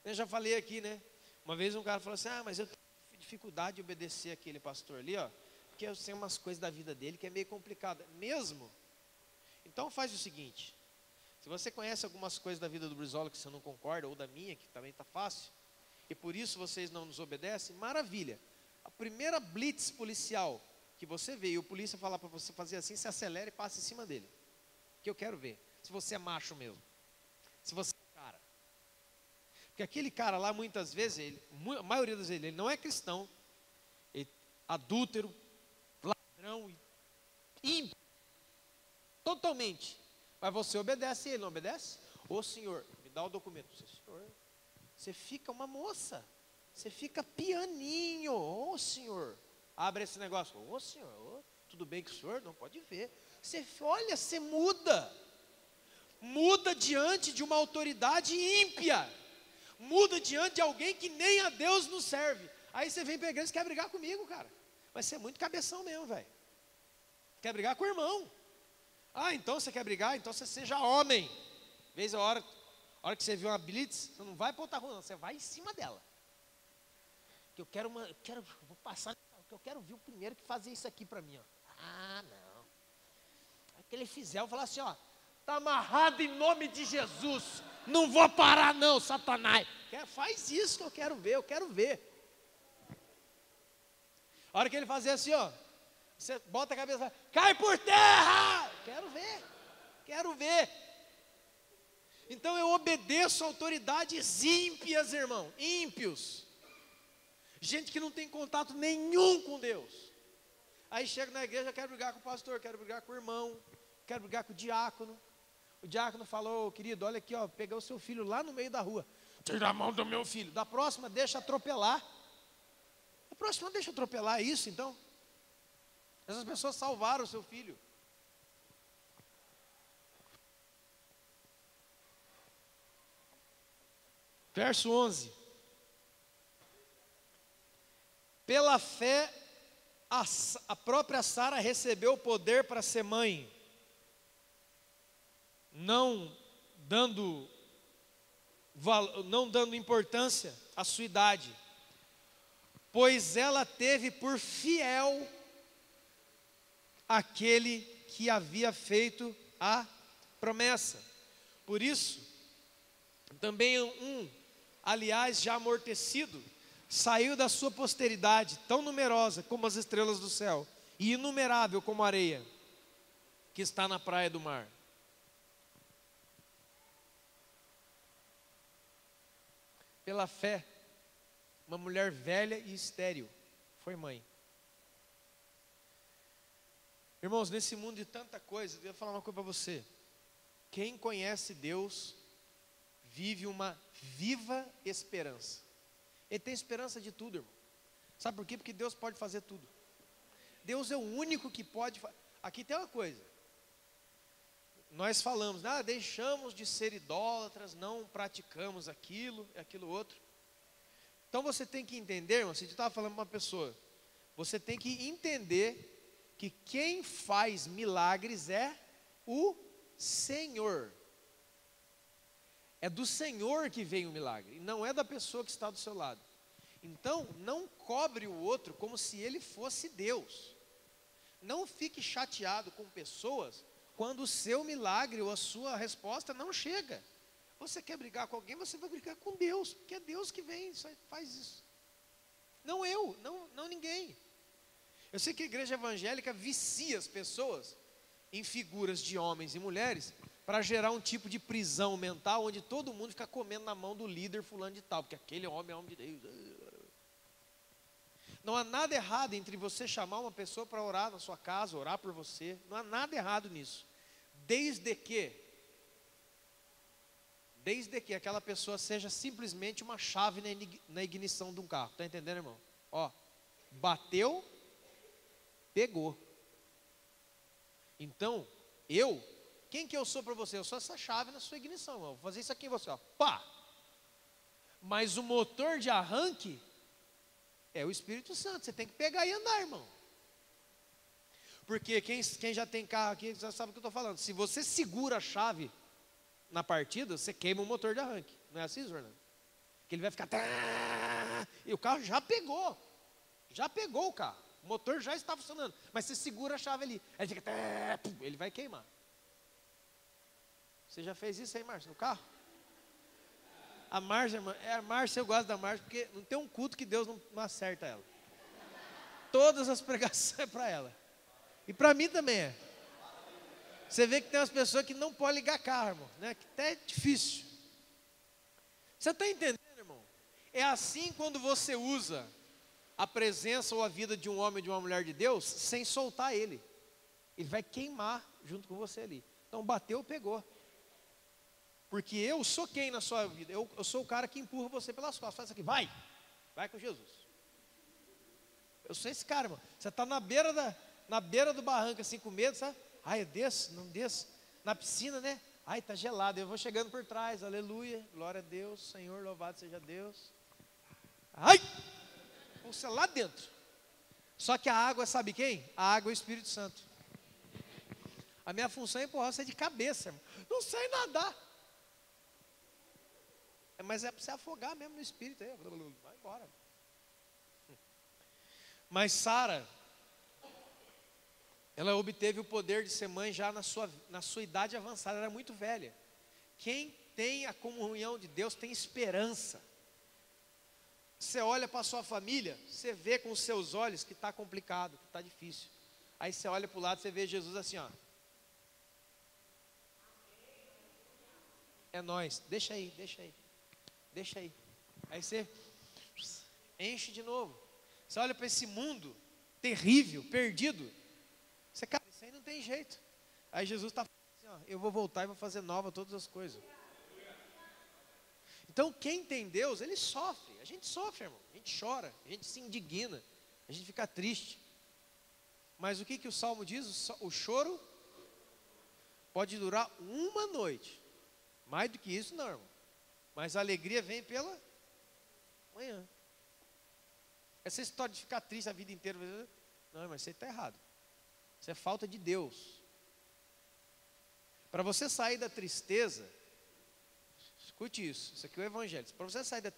Eu já falei aqui, né? Uma vez um cara falou assim, mas eu tenho dificuldade de obedecer aquele pastor ali, porque eu sei umas coisas da vida dele que é meio complicada. Mesmo? Então faz o seguinte, se você conhece algumas coisas da vida do Brizola que você não concorda, ou da minha, que também está fácil, e por isso vocês não nos obedecem, maravilha. A primeira blitz policial que você vê, e o polícia falar para você fazer assim, se acelera e passa em cima dele. Que eu quero ver, se você é macho mesmo, se você é cara. Porque aquele cara lá, muitas vezes, a maioria das vezes, ele não é cristão, adúltero, ladrão, ímpio, totalmente. Mas você obedece e ele não obedece? Ô senhor, me dá o documento. Senhor, você fica uma moça, você fica pianinho. Ô senhor, abre esse negócio. Ô senhor, tudo bem que o senhor não pode ver. Você olha, você muda diante de uma autoridade ímpia, muda diante de alguém que nem a Deus nos serve. Aí você vem para a igreja e quer brigar comigo, cara. Mas você é muito cabeção mesmo, velho. Quer brigar com o irmão. Então você quer brigar? Então você seja homem. Vez a hora que você vê uma blitz, você não vai para outra rua, não, você vai em cima dela. Que vou passar, que eu quero ver o primeiro que fazer isso aqui para mim, não. Aí que ele fizer, eu vou falar assim, tá amarrado em nome de Jesus. Não vou parar não, Satanás. Faz isso que eu quero ver. A hora que ele fazer assim, você bota a cabeça e fala, cai por terra. Quero ver. Então eu obedeço a autoridades ímpias, irmão, ímpios. Gente que não tem contato nenhum com Deus. Aí chega na igreja, quero brigar com o pastor, quero brigar com o irmão, quero brigar com o diácono. O diácono falou, querido, olha aqui, pegar o seu filho lá no meio da rua. Tira a mão do meu filho. Da próxima, deixa atropelar. É isso então? Essas pessoas salvaram o seu filho. Verso 11. Pela fé, a própria Sara recebeu o poder para ser mãe, não dando importância à sua idade, pois ela teve por fiel aquele que havia feito a promessa. Por isso, também aliás, já amortecido, saiu da sua posteridade, tão numerosa como as estrelas do céu, e inumerável como a areia que está na praia do mar. Pela fé, uma mulher velha e estéril foi mãe. Irmãos, nesse mundo de tanta coisa, eu vou falar uma coisa para você. Quem conhece Deus, vive uma viva esperança. Ele tem esperança de tudo, irmão. Sabe por quê? Porque Deus pode fazer tudo. Deus é o único que pode fazer. Aqui tem uma coisa. Nós falamos, deixamos de ser idólatras, não praticamos aquilo outro. Então você tem que entender, irmão, se eu estava falando para uma pessoa, você tem que entender que quem faz milagres é o Senhor. É do Senhor que vem o milagre, não é da pessoa que está do seu lado. Então, não cobre o outro como se ele fosse Deus. Não fique chateado com pessoas quando o seu milagre ou a sua resposta não chega. Você quer brigar com alguém, você vai brigar com Deus, porque é Deus que vem, faz isso. Não eu, não ninguém. Eu sei que a igreja evangélica vicia as pessoas em figuras de homens e mulheres para gerar um tipo de prisão mental onde todo mundo fica comendo na mão do líder fulano de tal, porque aquele homem é homem de Deus. Não há nada errado entre você chamar uma pessoa para orar na sua casa, orar por você. Não há nada errado nisso. Desde que aquela pessoa seja simplesmente uma chave na ignição de um carro. Está entendendo, irmão? Ó, bateu, pegou. Então, quem que eu sou para você? Eu sou essa chave na sua ignição, irmão. Vou fazer isso aqui em você, ó. Pá! Mas o motor de arranque é o Espírito Santo. Você tem que pegar e andar, irmão. Porque quem já tem carro aqui já sabe o que eu estou falando. Se você segura a chave na partida, você queima o motor de arranque. Não é assim, Fernando? Que ele vai ficar... E o carro já pegou. Já pegou o carro. O motor já está funcionando. Mas você segura a chave ali. Aí fica... Ele vai queimar. Você já fez isso aí, Márcia, no carro? A Márcia, eu gosto da Márcia, porque não tem um culto que Deus não acerta ela. Todas as pregações é para ela. E para mim também é. Você vê que tem umas pessoas que não podem ligar carro, irmão, né? Que até é difícil. Você está entendendo, irmão? É assim quando você usa a presença ou a vida de um homem ou de uma mulher de Deus, sem soltar ele. Ele vai queimar junto com você ali. Então bateu, pegou. Porque eu sou quem na sua vida? Eu sou o cara que empurra você pelas costas. Faz isso aqui, vai com Jesus. Eu sou esse cara, irmão. Você está na beira do barranco assim com medo, sabe? Ai, eu desço, não desço. Na piscina, né? Ai, está gelado. Eu vou chegando por trás, aleluia, glória a Deus, Senhor, louvado seja Deus. Ai, você lá dentro. Só que a água, sabe quem? A água é o Espírito Santo. A minha função é empurrar você de cabeça, irmão. Não sei nadar. Mas é para você afogar mesmo no Espírito. Aí, vai embora. Mas Sara, ela obteve o poder de ser mãe já na sua idade avançada, era muito velha. Quem tem a comunhão de Deus tem esperança. Você olha para a sua família, você vê com os seus olhos que está complicado, que está difícil. Aí você olha para o lado, você vê Jesus assim, ó. É nós, deixa aí. Aí você enche de novo. Você olha para esse mundo terrível, perdido. Você, cara, isso aí não tem jeito. Aí Jesus está falando assim, ó, eu vou voltar e vou fazer nova todas as coisas. Então quem tem Deus, ele sofre. A gente sofre, irmão. A gente chora, a gente se indigna, a gente fica triste. Mas o que o Salmo diz? O choro pode durar uma noite. Mais do que isso não, irmão. Mas a alegria vem pela manhã. Essa história de ficar triste a vida inteira, não, mas você está errado. Isso é falta de Deus. Para você sair da tristeza, escute isso aqui é o evangelho. Para você sair da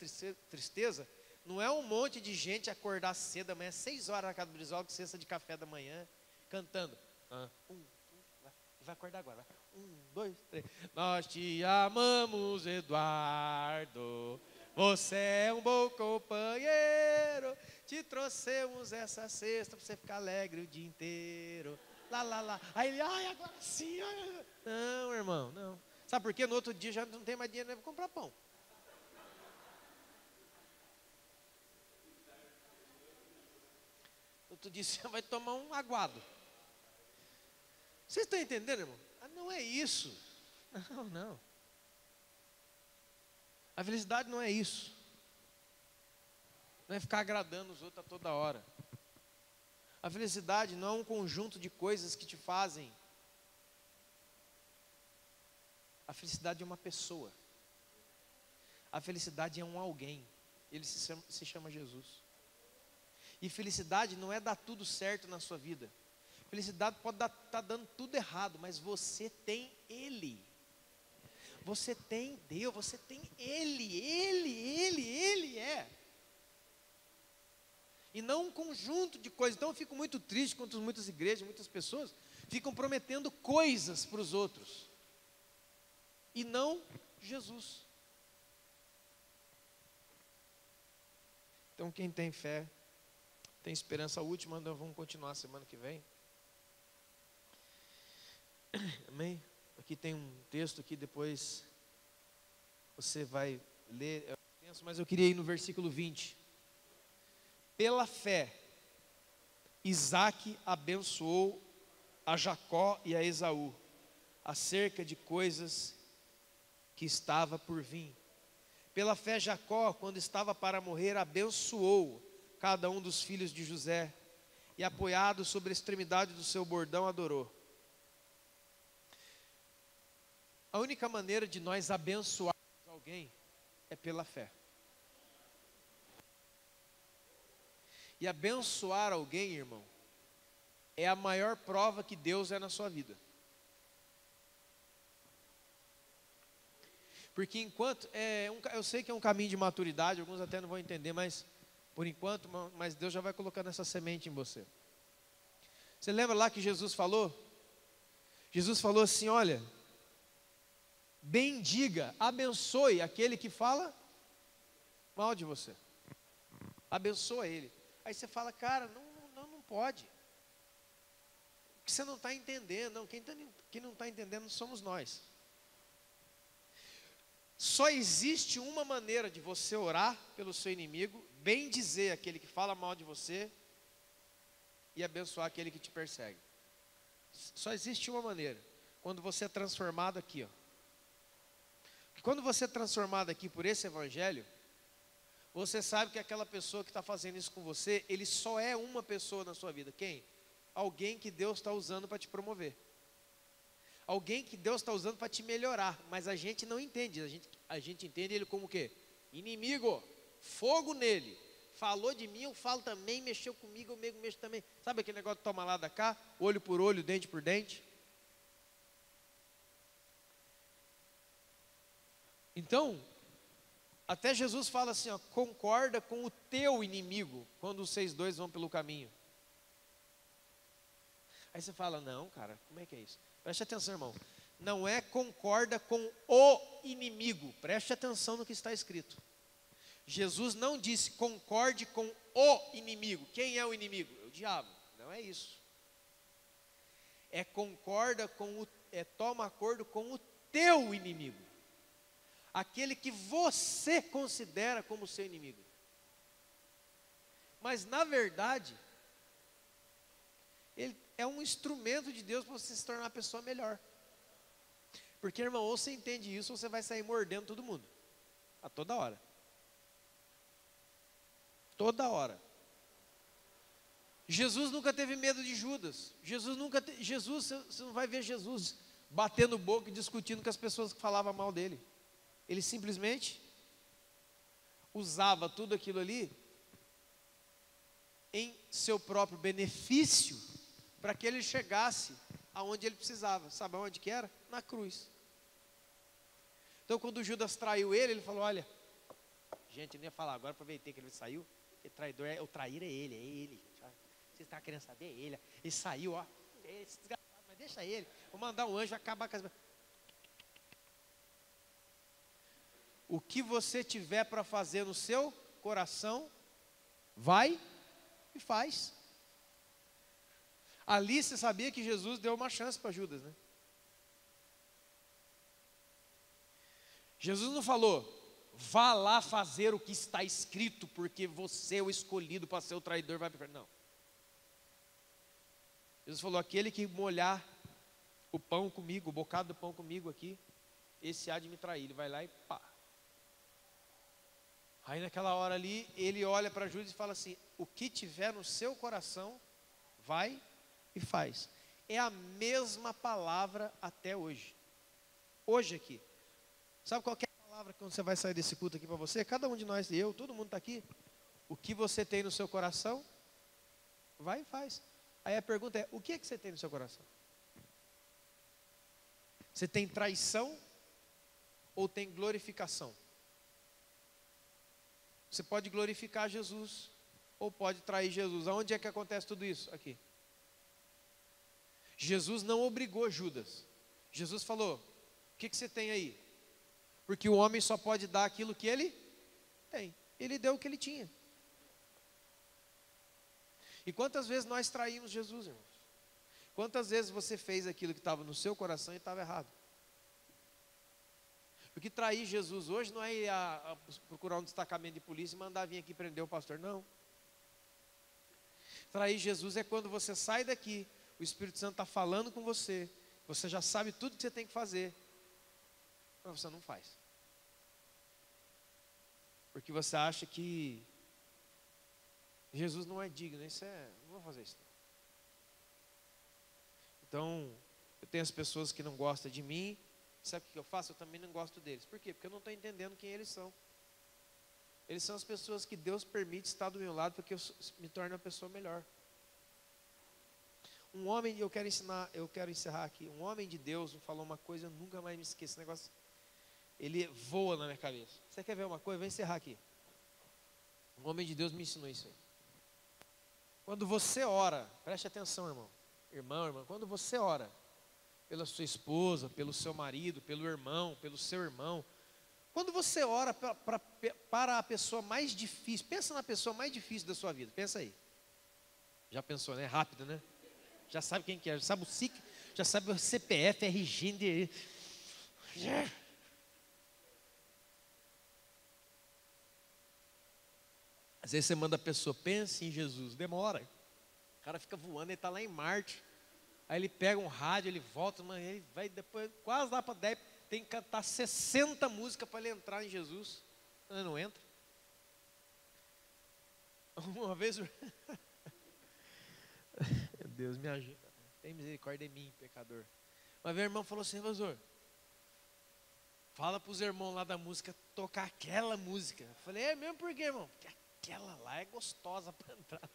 tristeza, não é um monte de gente acordar cedo amanhã, 6 horas na casa do Brizola, com cesta de café da manhã, cantando. Vai acordar agora, vai. 1, 2, 3. Nós te amamos, Eduardo. Você é um bom companheiro. Te trouxemos essa cesta para você ficar alegre o dia inteiro. Lá. Aí ele, agora sim. Não, irmão, não. Sabe por quê? No outro dia já não tem mais dinheiro para comprar pão. No outro dia você vai tomar um aguado. Vocês estão entendendo, irmão? Não é isso. Não, não. A felicidade não é isso. Não é ficar agradando os outros a toda hora. A felicidade não é um conjunto de coisas que te fazem. A felicidade é uma pessoa. A felicidade é um alguém. Ele se chama Jesus. E felicidade não é dar tudo certo na sua vida. Felicidade pode estar dando tudo errado, mas você tem Ele. Você tem Deus, você tem Ele é. E não um conjunto de coisas. Então eu fico muito triste quando muitas igrejas, muitas pessoas ficam prometendo coisas para os outros. E não Jesus. Então quem tem fé, tem esperança. A última, nós vamos continuar semana que vem. Amém? Aqui tem um texto aqui, depois você vai ler, mas eu queria ir no versículo 20. Pela fé, Isaque abençoou a Jacó e a Esaú, acerca de coisas que estava por vir. Pela fé, Jacó, quando estava para morrer, abençoou cada um dos filhos de José, e apoiado sobre a extremidade do seu bordão, adorou. A única maneira de nós abençoarmos alguém é pela fé. E abençoar alguém, irmão, é a maior prova que Deus é na sua vida. Porque enquanto, eu sei que é um caminho de maturidade, alguns até não vão entender, mas por enquanto, mas Deus já vai colocando essa semente em você. Você lembra lá que Jesus falou? Jesus falou assim, olha, bendiga, abençoe aquele que fala mal de você. Abençoa ele. Aí você fala, cara, não pode. Porque você não está entendendo. Não, quem não está entendendo somos nós. Só existe uma maneira de você orar pelo seu inimigo, bendizer aquele que fala mal de você e abençoar aquele que te persegue. Só existe uma maneira. Quando você é transformado aqui, ó. Quando você é transformado aqui por esse evangelho, você sabe que aquela pessoa que está fazendo isso com você, ele só é uma pessoa na sua vida. Quem? Alguém que Deus está usando para te promover. Alguém que Deus está usando para te melhorar. Mas a gente não entende. A gente entende ele como o quê? Inimigo. Fogo nele. Falou de mim, eu falo também. Mexeu comigo, eu mexo também. Sabe aquele negócio de toma lá da cá? Olho por olho, dente por dente. Então, até Jesus fala assim, ó, concorda com o teu inimigo quando vocês dois vão pelo caminho. Aí você fala, não, cara, como é que é isso? Preste atenção, irmão. Não é concorda com o inimigo. Preste atenção no que está escrito. Jesus não disse concorde com o inimigo. Quem é o inimigo? É o diabo. Não é isso. É concorda com toma acordo com o teu inimigo. Aquele que você considera como seu inimigo. Mas na verdade, ele é um instrumento de Deus para você se tornar uma pessoa melhor. Porque, irmão, ou você entende isso, ou você vai sair mordendo todo mundo. A toda hora. Toda hora. Jesus nunca teve medo de Judas. Você não vai ver Jesus batendo boca e discutindo com as pessoas que falavam mal dele. Ele simplesmente usava tudo aquilo ali em seu próprio benefício, para que ele chegasse aonde ele precisava. Sabe aonde que era? Na cruz. Então quando Judas traiu ele, ele falou, olha, gente, eu não ia falar agora, aproveitei que ele saiu, o trair é ele. Você está querendo saber? É ele. Ele saiu, ó, esse desgraçado, mas deixa ele, vou mandar um anjo acabar com as... O que você tiver para fazer no seu coração, vai e faz. Ali você sabia que Jesus deu uma chance para Judas, né? Jesus não falou, vá lá fazer o que está escrito, porque você é o escolhido para ser o traidor, vai para o inferno. Não. Jesus falou, aquele que molhar o pão comigo, o bocado do pão comigo aqui, esse há de me trair. Ele vai lá e pá. Aí naquela hora ali, ele olha para Judas e fala assim: o que tiver no seu coração, vai e faz. É a mesma palavra até hoje. Hoje aqui. Sabe qual que é a palavra quando você vai sair desse culto aqui para você? Cada um de nós, eu, todo mundo está aqui. O que você tem no seu coração, vai e faz. Aí a pergunta é: o que é que você tem no seu coração? Você tem traição ou tem glorificação? Você pode glorificar Jesus ou pode trair Jesus. Aonde é que acontece tudo isso? Aqui. Jesus não obrigou Judas. Jesus falou: o que você tem aí? Porque o homem só pode dar aquilo que ele tem. Ele deu o que ele tinha. E quantas vezes nós traímos Jesus, irmãos? Quantas vezes você fez aquilo que estava no seu coração e estava errado? Porque trair Jesus hoje não é ir a procurar um destacamento de polícia e mandar vir aqui prender o pastor, não. Trair Jesus é quando você sai daqui, o Espírito Santo está falando com você, você já sabe tudo que você tem que fazer, mas você não faz. Porque você acha que Jesus não é digno, não vou fazer isso não. Então, eu tenho as pessoas que não gostam de mim, sabe o que eu faço? Eu também não gosto deles. Por quê? Porque eu não estou entendendo quem eles são. Eles são as pessoas que Deus permite estar do meu lado, porque eu me torno uma pessoa melhor. Um homem, eu quero encerrar aqui. Um homem de Deus me falou uma coisa, eu nunca mais me esqueço. Esse negócio, ele voa na minha cabeça. Você quer ver uma coisa? Vou encerrar aqui. Um homem de Deus me ensinou isso aí. Quando você ora, preste atenção, irmão. Irmã, quando você ora pela sua esposa, pelo seu marido, pelo irmão, pelo seu irmão, quando você ora para a pessoa mais difícil, pensa na pessoa mais difícil da sua vida, pensa aí. Já pensou, né? Rápido, né? Já sabe quem que é, já sabe o SIC, já sabe o CPF, RG, Às vezes você manda a pessoa, pense em Jesus, demora. O cara fica voando, ele está lá em Marte. Aí ele pega um rádio, ele volta, mas ele vai depois, quase lá para 10, tem que cantar 60 músicas para ele entrar em Jesus. Ele não entra. Uma vez, meu Deus me ajuda, tem misericórdia de mim, pecador. Uma vez o irmão falou assim: pastor, fala para os irmãos lá da música tocar aquela música. Eu falei: é mesmo por quê, irmão? Porque aquela lá é gostosa para entrar.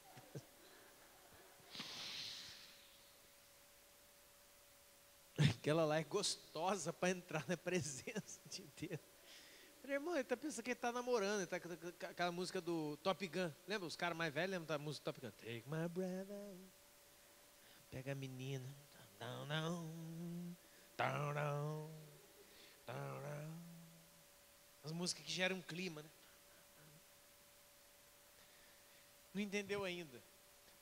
Aquela lá é gostosa para entrar na presença de Deus. Eu falei: irmão, ele está pensando que ele está namorando. Ele está com aquela música do Top Gun. Lembra? Os caras mais velhos lembram da música do Top Gun? Take my breath away. Pega a menina. Não, não. Não, não. Não, não. As músicas que geram um clima, né? Não entendeu ainda.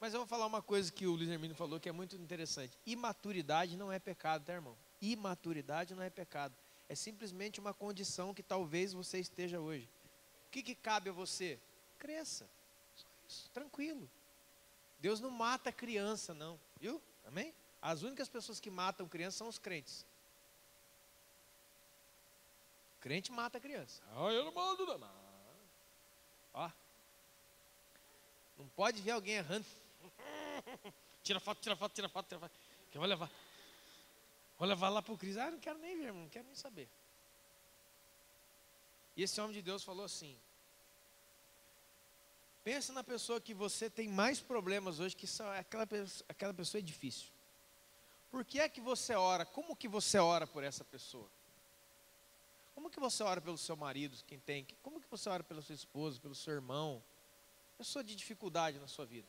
Mas eu vou falar uma coisa que o Luiz Hermínio falou que é muito interessante. Imaturidade não é pecado, tá, irmão? Imaturidade não é pecado. É simplesmente uma condição que talvez você esteja hoje. O que cabe a você? Cresça. Só isso. Tranquilo. Deus não mata criança, não. Viu? Amém? As únicas pessoas que matam criança são os crentes. O crente mata a criança. Eu não mando nada. Ó. Não pode ver alguém errando. Tira foto. Que eu vou levar. Vou levar lá para o Cris. Não quero nem ver, irmão, não quero nem saber. E esse homem de Deus falou assim: pensa na pessoa que você tem mais problemas hoje, que são aquela pessoa é difícil. Por que é que você ora? Como que você ora por essa pessoa? Como que você ora pelo seu marido, quem tem? Como que você ora pela sua esposa, pelo seu irmão? Pessoa de dificuldade na sua vida.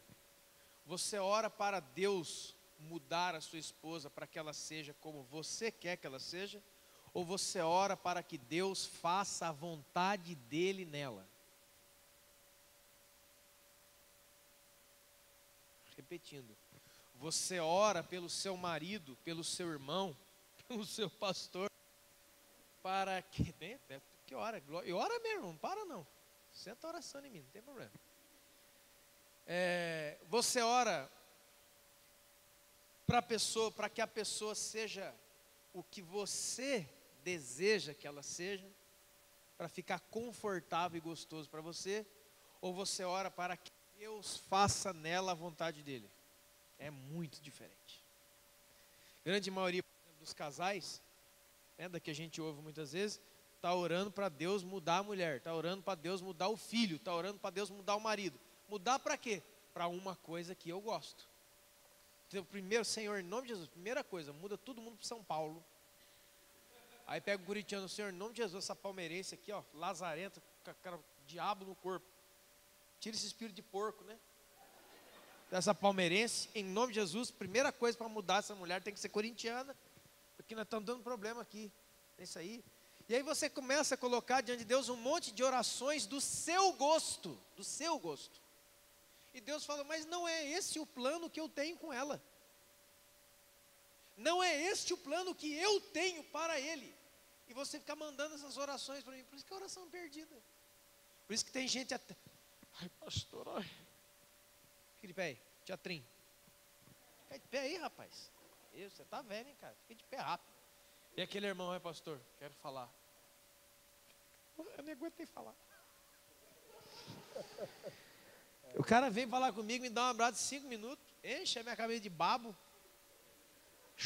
Você ora para Deus mudar a sua esposa para que ela seja como você quer que ela seja? Ou você ora para que Deus faça a vontade dele nela? Repetindo. Você ora pelo seu marido, pelo seu irmão, pelo seu pastor, para que... Né? Que ora, e ora mesmo, não para não. Senta a oração em mim, não tem problema. Você ora para que a pessoa seja o que você deseja que ela seja, para ficar confortável e gostoso para você, ou você ora para que Deus faça nela a vontade dele? É muito diferente. Grande maioria, por exemplo, dos casais, da que a gente ouve muitas vezes, está orando para Deus mudar a mulher, está orando para Deus mudar o filho, está orando para Deus mudar o marido. Mudar para quê? Para uma coisa que eu gosto. Então, primeiro, Senhor, em nome de Jesus, primeira coisa, muda todo mundo para São Paulo. Aí pega o corintiano, Senhor, em nome de Jesus, essa palmeirense aqui, ó, lazarenta, com cara, diabo no corpo. Tira esse espírito de porco, né? Dessa palmeirense, em nome de Jesus, primeira coisa para mudar essa mulher tem que ser corintiana, porque nós estamos dando problema aqui, nisso aí. E aí você começa a colocar diante de Deus um monte de orações do seu gosto, do seu gosto. E Deus fala, mas não é esse o plano que eu tenho com ela. Não é este o plano que eu tenho para ele. E você fica mandando essas orações para mim. Por isso que é oração perdida. Por isso que tem gente até... Ai, pastor, ai. Fica de pé aí, teatrinho. Fica de pé aí, rapaz. Você tá velho, hein, cara? Fica de pé rápido. E aquele irmão, ai, pastor, quero falar. Eu nem aguentei falar. O cara vem falar comigo, me dá um abraço de 5 minutos, enche a minha cabeça de babo,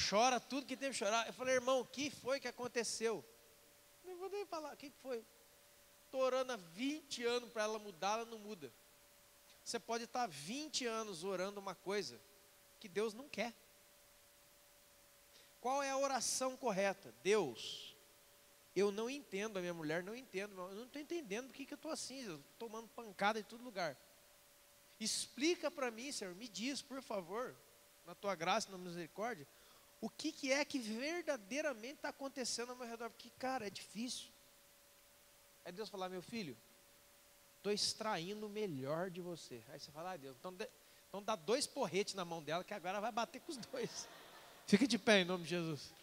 chora tudo que tem que chorar. Eu falei, irmão, o que foi que aconteceu? Não vou nem falar, o que foi? Estou orando há 20 anos para ela mudar, ela não muda. Você pode estar 20 anos orando uma coisa que Deus não quer. Qual é a oração correta? Deus, eu não entendo, a minha mulher não entende, eu não estou entendendo por que eu estou assim, eu estou tomando pancada em todo lugar. Explica para mim, Senhor, me diz, por favor, na tua graça e na misericórdia, o que é que verdadeiramente está acontecendo ao meu redor, porque, cara, é difícil. Aí Deus fala, meu filho, estou extraindo o melhor de você. Aí você fala, Deus, então dá 2 porretes na mão dela, que agora vai bater com os 2. Fica de pé em nome de Jesus.